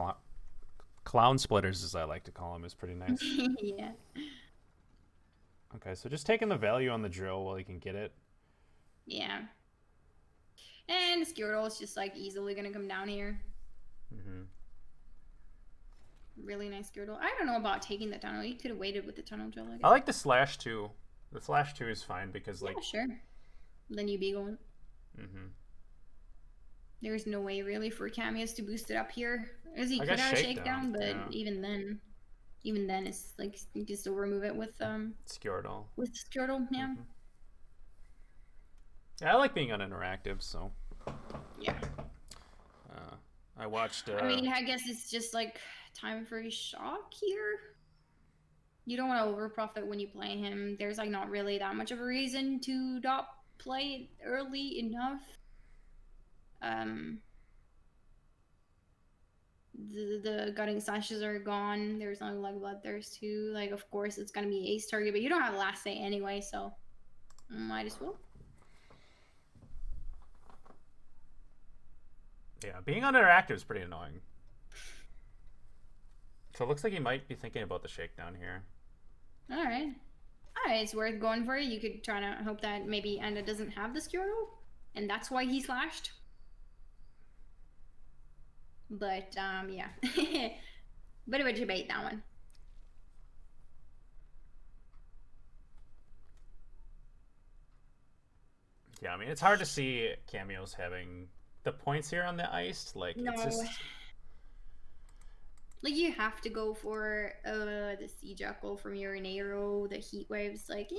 clown splitters, as I like to call them, is pretty nice. Yeah. Okay, so just taking the value on the drill while you can get it. Yeah. And Squirtle is just like easily gonna come down here. Mm-hmm. Really nice Squirtle. I don't know about taking the tunnel. You could have waited with the tunnel drill. I like the slash 2. The slash 2 is fine because like. Yeah, sure. Then you be going. Mm-hmm. There's no way really for Kamios to boost it up here. As he I could guess have a Shakedown, shakedown, but yeah. even then it's like you can still remove it with Squirtle. With Squirtle, yeah. Mm-hmm. Yeah, I like being uninteractive, so. Yeah. I watched. I mean, I guess it's just like time for a shock here. You don't want to over profit when you play him. There's like not really that much of a reason to not play it early enough. The gutting slashes are gone. There's only like bloodthirst too. Like of course it's gonna be ace target, but you don't have last say anyway, so might as well. Yeah, being uninteractive is pretty annoying. So it looks like he might be thinking about the shakedown here. All right, it's worth going for it. You could try to hope that maybe Enda doesn't have the Squirtle, and that's why he slashed. But yeah, bit of a debate, that one. Yeah, I mean it's hard to see Kamios having the points here on the ice. Like No. it's just like you have to go for the Sea Jackal from your Nero, the Heat Waves, like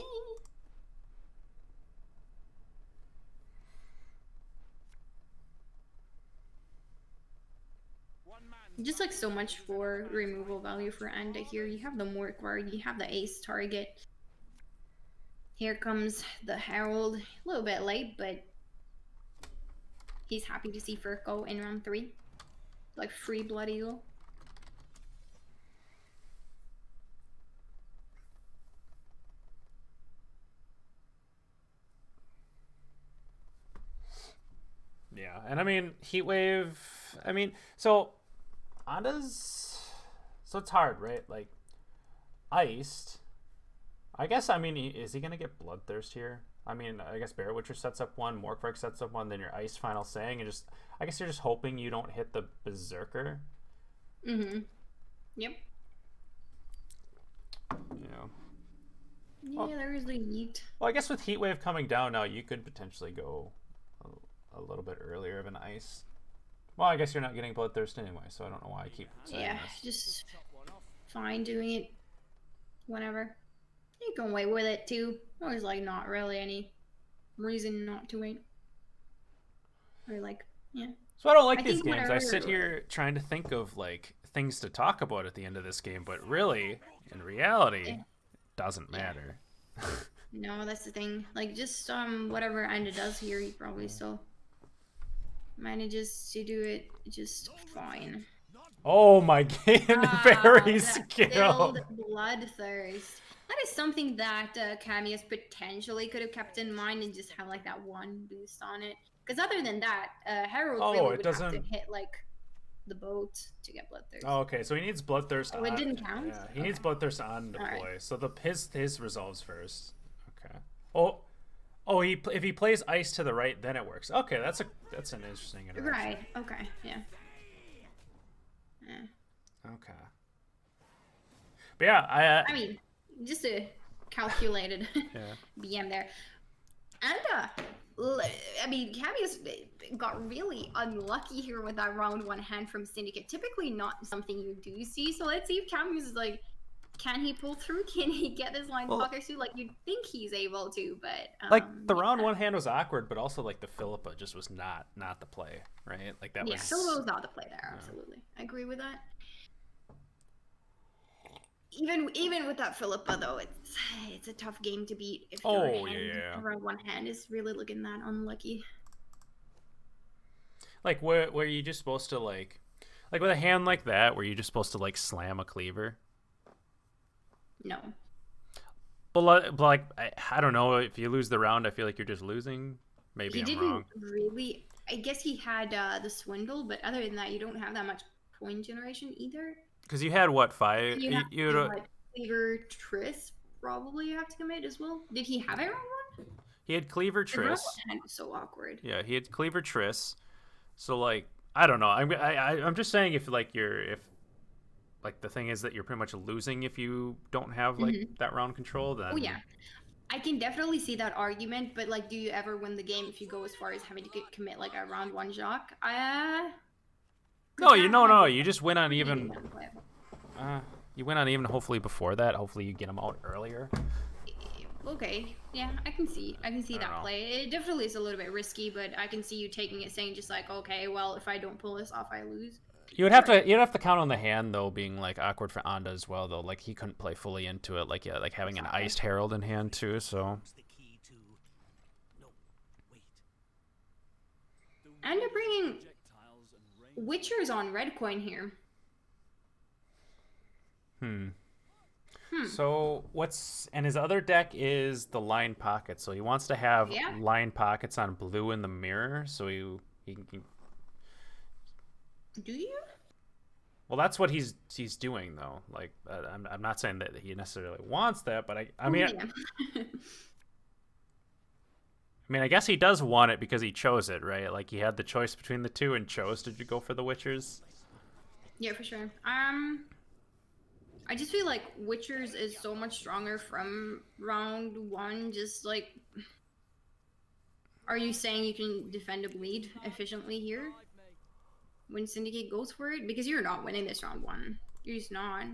just like so much for removal value for Enda here. You have the Mork Guard, you have the ace target. Here comes the Herald, a little bit late, but he's happy to see Furco in round 3. Like free Blood Eagle. yeah, and I mean Heatwave. I mean, so Anda's so it's hard, right? Like iced. I guess, I mean, is he going to get Bloodthirst here? I mean, I guess Bear Witcher sets up one, Morkvark sets up one, then your Ice Final Saying, and just, I guess you're just hoping you don't hit the Berserker. Mm-hmm. Yep. Yeah. Yeah, there is the Yeet. Well, I guess with Heatwave coming down now, you could potentially go a little bit earlier of an Ice. Well, I guess you're not getting Bloodthirst anyway, so I don't know why I keep saying this. Just fine doing it whenever. You can wait with it too. There's like not really any reason not to wait. Or like, yeah. So I don't like I these think games. I whenever- sit here trying to think of like things to talk about at the end of this game, but really, in reality, Yeah. it doesn't matter. No, that's the thing. Like just whatever Enda does here, he probably still manages to do it just fine. Oh my god, very That skilled. filled Bloodthirst. That is something that Kamios potentially could have kept in mind and just have like that one boost on it. Because other than that, Herald Oh, really it would have doesn't- to hit like the boat to get Bloodthirst. Oh, okay, so he needs Bloodthirst. Oh, it didn't count? Yeah, he needs Bloodthirst on deploy. Alright. So his resolves first. Okay. Oh, if he plays Ice to the right, then it works. Okay, that's an interesting interaction. Right. Okay. Yeah. Okay. But yeah, I mean, just a calculated yeah. BM there. And I mean, Kamios got really unlucky here with that round 1 hand from Syndicate. Typically not something you do see. So let's see if Kamios is like, can he pull through? Can he get this line pocket suit? Like you'd think he's able to, but Like the round 1 hand was awkward, but also like the Philippa just was not the play, right? Like that was. Yeah, Philippa was not the play there. Absolutely, I agree with that. Even with that Philippa though, it's a tough game to beat if your hand, round 1 hand is really looking that unlucky. Like where you just supposed to like with a hand like that, were you just supposed to like slam a cleaver? No. But like, I don't know. If you lose the round, I feel like you're just losing. Maybe He I'm didn't wrong. really. I guess he had the swindle, but other than that, you don't have that much point generation either. Because you had what, 5? You have You to what, Cleaver Triss probably you have to commit as well. Did he have it round one? he had Cleaver The round Triss. one hand was so awkward. Yeah, he had Cleaver Triss. So like, I don't know. I'm just saying if like like the thing is that you're pretty much losing if you don't have like that round control. Then Oh yeah, I can definitely see that argument. But like, do you ever win the game if you go as far as having to commit like a round one shock? No, you just win on even. unplayable. You win on even. Hopefully before that. Hopefully you get them out earlier. Okay, yeah, I can see that know. play. It definitely is a little bit risky, but I can see you taking it, saying just like, okay, well, if I don't pull this off, I lose. You'd have to count on the hand though being like awkward for Anda as well though. Like he couldn't play fully into it. Like yeah, like having an Iced Herald in hand too. So. And they're bringing Witchers on red coin here. So and his other deck is the line pocket. So he wants to have line pockets on blue in the mirror. So he can. Do you? Well, that's what he's doing though. Like I'm not saying that he necessarily wants that, but I mean. Yeah. I mean, I guess he does want it because he chose it, right? Like he had the choice between the two and chose to go for the Witchers. Yeah, for sure. I just feel like Witchers is so much stronger from round one. Just like, are you saying you can defend a bleed efficiently here when Syndicate goes for it? Because you're not winning this round one. You're just not.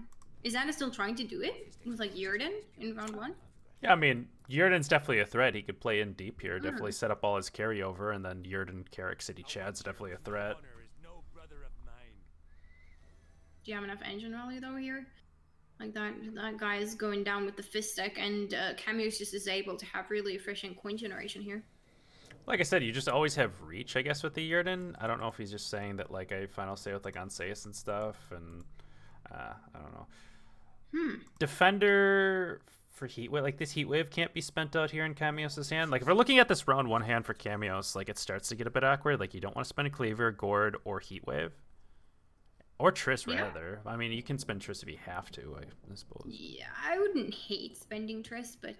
Is Anna still trying to do it with like Yurden in round one? Yeah, I mean, Yurden's definitely a threat. He could play in deep here. Definitely set up all his carryover, and then Yurden, Carrick, City, Chad's definitely a threat. Do you have enough engine rally though here? Like that guy is going down with the fist deck, and Kamios just is able to have really efficient coin generation here. Like I said, you just always have reach, I guess, with the Yurden. I don't know if he's just saying that like a final say with like Anseus and stuff, and I don't know. Defender for Heatwave, like this Heatwave can't be spent out here in Kamios' hand. Like if we're looking at this round one hand for Kamios, like it starts to get a bit awkward. Like you don't want to spend a Cleaver, Gourd, or Heatwave. Or Triss, rather. I mean, you can spend Triss if you have to, I suppose. Yeah, I wouldn't hate spending Triss, but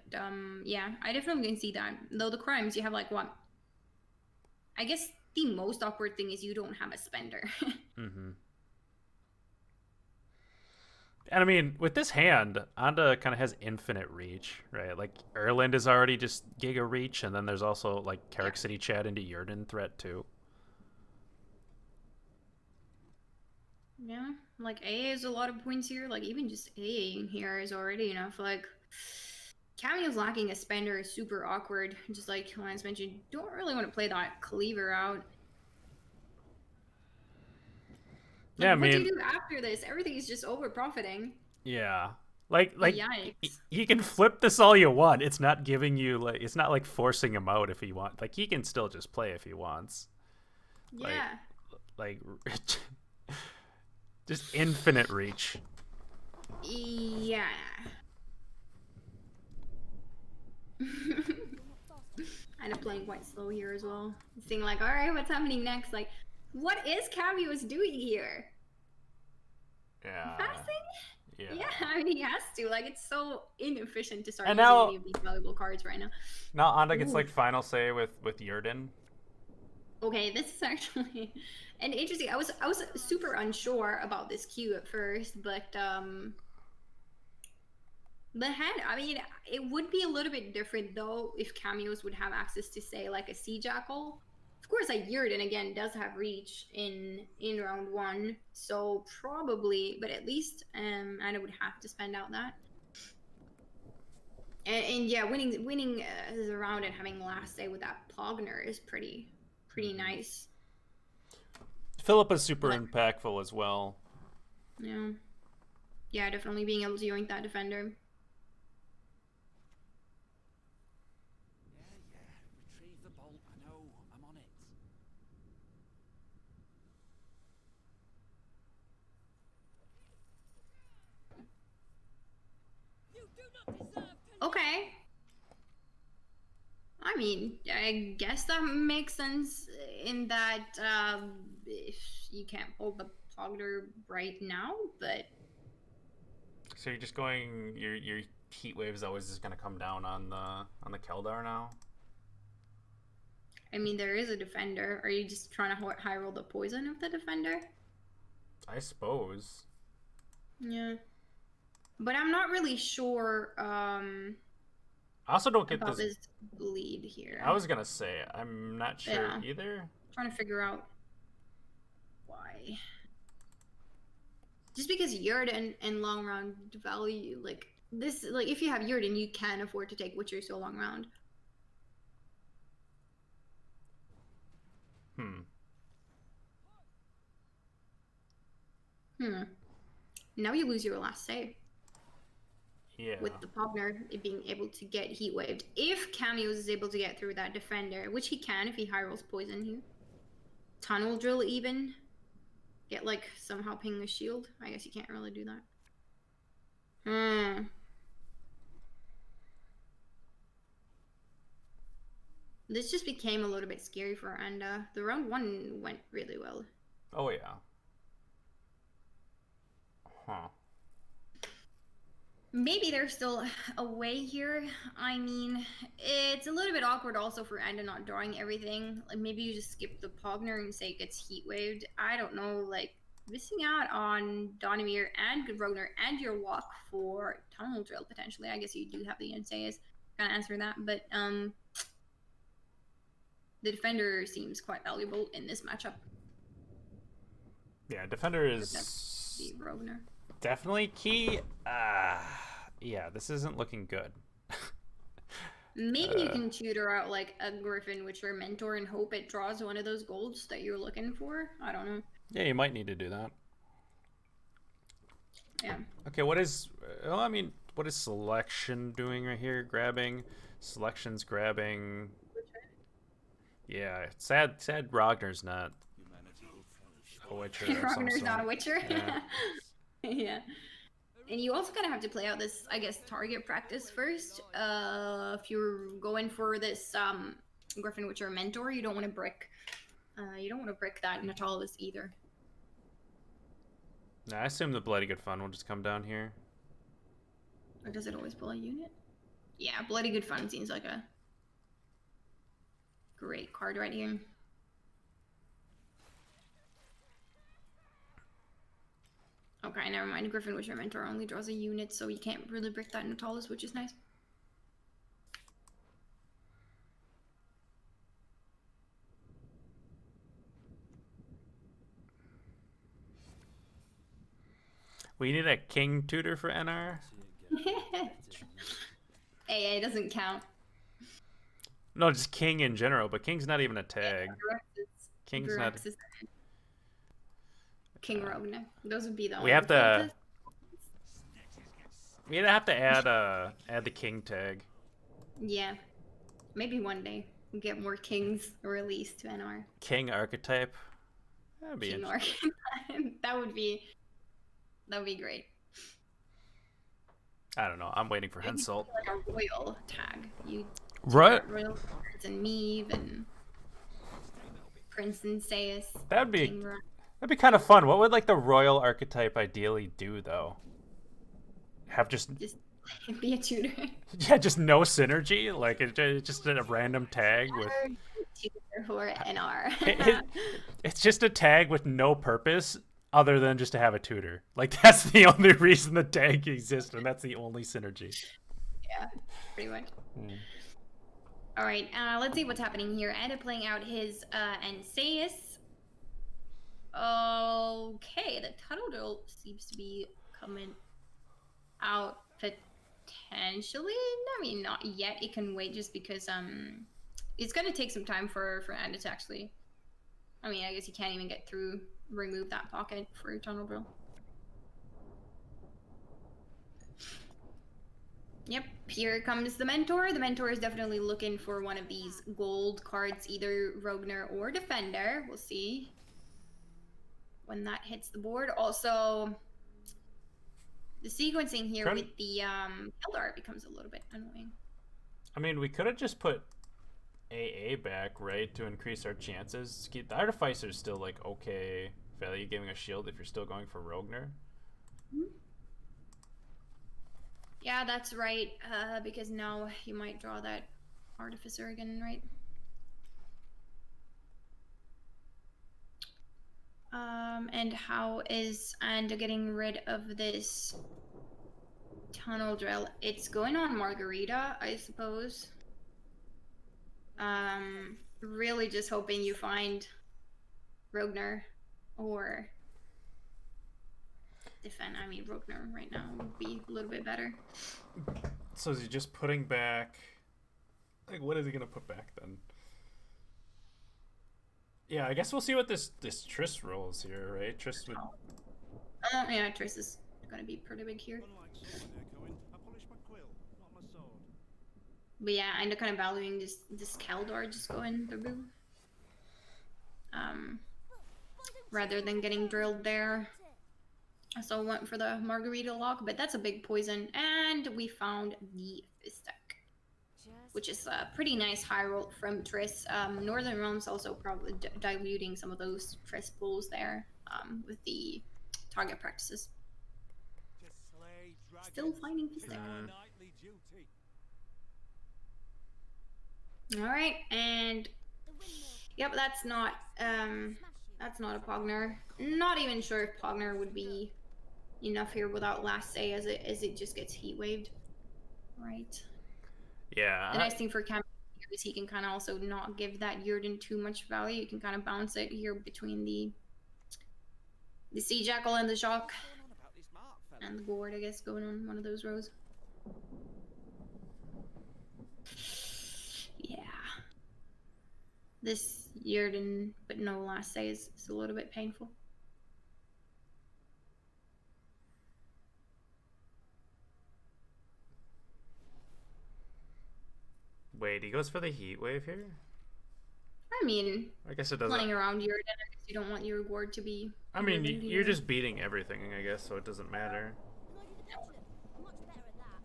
yeah, I definitely can see that. Though the crimes, you have like what? I guess the most awkward thing is you don't have a spender. And I mean, with this hand, Anda kind of has infinite reach, right? Like Erland is already just giga reach, and then there's also like Carrick City Chad into Yurden threat too. Yeah, like AA is a lot of points here. Like even just AA in here is already enough. Like Kamios lacking a spender is super awkward. Just like Lance mentioned, you don't really want to play that Cleaver out. Like, Yeah, I what mean, do you do after this? Everything is just over profiting. Yeah, like Yikes. he can flip this all you want. It's not giving you like it's not like forcing him out if he wants. Like he can still just play if he wants. Yeah. Like just infinite reach. Yeah. Kind of playing quite slow here as well. Seeing like, all right, what's happening next? Like, what is Kamios doing here? Yeah. Passing? Yeah. Yeah, I mean, he has to. Like, it's so inefficient to start And using now- any of these valuable cards right now. Now Anda gets Ooh. like final say with Yurden. Okay, this is actually an interesting. I was super unsure about this queue at first, but the hand. I mean, it would be a little bit different though if Kamios would have access to say like a Sea Jackal. Of course, like Yurden again does have reach in round one, so probably, but at least Anna would have to spend out that. And yeah, winning the round and having last say with that Pogner is pretty nice. Philippa's super impactful as well. Yeah, definitely being able to yoink that defender. Retrieve the bolt. I know. I'm on it. You do not deserve to Okay, I mean, I guess that makes sense in that if you can't hold the Pogner right now, but So you're just going your heat wave is always just gonna come down on the Keldar now. I mean, there is a defender. Are you just trying to high roll the poison of the defender? I suppose. Yeah. But I'm not really sure I also don't get about this. this bleed here. I was gonna say I'm not sure Yeah. either. Trying to figure out why. Just because Yurden and long round value, like this, like if you have Yurden, you can afford to take Witcher so long round. Now you lose your last save. Yeah. With the Pogner being able to get heat waved. If Kamios is able to get through that defender, which he can if he high rolls poison here. Tunnel drill even. Get like somehow ping a shield. I guess you can't really do that. This just became a little bit scary for Anda. The round 1 went really well. Oh yeah. Huh. Maybe there's still a way here. I mean, it's a little bit awkward also for Anda not drawing everything. Like maybe you just skip the Pogner and say it gets heat waved. I don't know, like missing out on Donimir and Rogner and your walk for Tunnel Drill potentially. I guess you do have the Ensayas. Can't answer that, but the defender seems quite valuable in this matchup. Yeah, defender is the Rogner. Definitely key. Yeah, this isn't looking good. Maybe you can tutor out like a Griffin Witcher mentor and hope it draws one of those golds that you're looking for. I don't know. Yeah, you might need to do that. Yeah. Okay, what is... Well, I mean, what is selection doing right here? Grabbing. Selection's grabbing. Yeah, sad Ragnor's not a Witcher. Ragnor's not a Witcher. Yeah. Yeah. And you also kind of have to play out this, I guess, target practice first. If you're going for this Griffin Witcher mentor, you don't want to brick. You don't want to brick that Natalis either. Nah, I assume the Bloody Good Fun will just come down here. Or does it always pull a unit? Yeah, Bloody Good Fun seems like a great card right here. Okay, never mind. Griffin Witcher Mentor only draws a unit, so you can't really brick that Natalis, which is nice. We need a king tutor for NR. AA doesn't count. No, just king in general, but king's not even a tag. King's not. King Rogna. Those would be the. We have to. We'd have to add the king tag. Yeah, maybe one day we'll get more kings released to NR. King archetype. That'd be king archetype. That would be great. I don't know. I'm waiting for Hensel. Like a royal tag. You Right. royal cards and Meve and Prince and Sayus. That'd be kind of fun. What would like the royal archetype ideally do though? Have just be a tutor. Yeah, just no synergy. Like it's just a random tag with tutor for NR. It's just a tag with no purpose other than just to have a tutor. Like that's the only reason the tag exists, and that's the only synergy. Yeah, pretty much. All right, let's see what's happening here. Eda playing out his Ansayus. Okay, the Tunnel Drill seems to be coming out potentially. I mean, not yet. It can wait just because it's gonna take some time for Eda to actually. I mean, I guess you can't even get through. Remove that pocket for your Tunnel Drill. Yep, here comes the Mentor. The Mentor is definitely looking for one of these gold cards, either Rogner or Defender. We'll see when that hits the board. Also, the sequencing here with the Eldar becomes a little bit annoying. I mean, we could have just put AA back, right, to increase our chances. The Artificer's still like okay value, giving a shield if you're still going for Rogner. Yeah, that's right. Because now you might draw that Artificer again, right? And how is Anda getting rid of this tunnel drill? It's going on Margarita, I suppose. Really just hoping you find Rogner or defend. I mean, Rogner right now would be a little bit better. So is he just putting back? Like, what is he gonna put back then? Yeah, I guess we'll see what this Triss rolls here, right? Triss would. Yeah, Triss is gonna be pretty big here. Unlike sword there, Cohen. I polish my quill, not my sword. But yeah, I'm kind of valuing this Kaldor just going through. Rather than getting drilled there. So I went for the Margarita lock, but that's a big poison. And we found the Fistek, which is a pretty nice high roll from Triss. Northern Realms also probably diluting some of those Triss pulls there with the target practices. To slay dragons Still finding is Fistek. our knightly duty. Alright, and yep, that's not a Pogner. Not even sure if Pogner would be enough here without last say as it just gets heat waved. Right. Yeah. The nice thing for Kamios is he can kind of also not give that Yurden too much value. You can kind of bounce it here between the Sea Jackal and the Shock What's going on about this mark, fella? and the Gourd, I guess, going on one of those rows. Yeah. This Yurden, but no last say is a little bit painful. Wait, he goes for the heat wave here? I mean, I guess it doesn't. playing around Yurden, I guess you don't want your Gourd to be. I mean, Yurden you're either. just beating everything, I guess, so it doesn't matter.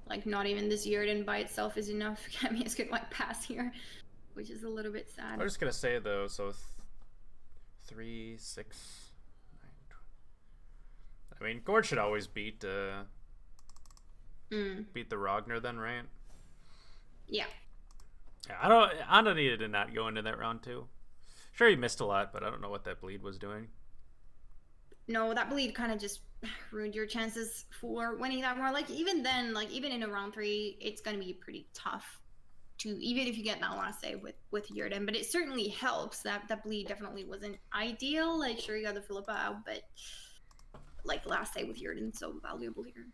Like, not even this Yurden by itself is enough. Kamios could like pass here, which is a little bit sad. I was just gonna say though, so 3, 6, 9, 12. I mean, Gord should always beat the Rogner then, right? Yeah. Yeah, I don't need to not go into that round too. Sure, he missed a lot, but I don't know what that bleed was doing. No, that bleed kind of just ruined your chances for winning that more. Like, even then, like, even in a round 3, it's going to be pretty tough to, even if you get that last save with Yurden. But it certainly helps. That bleed definitely wasn't ideal. Like, sure, you got the Philippa out, but, like, last save with Yurden, so valuable here.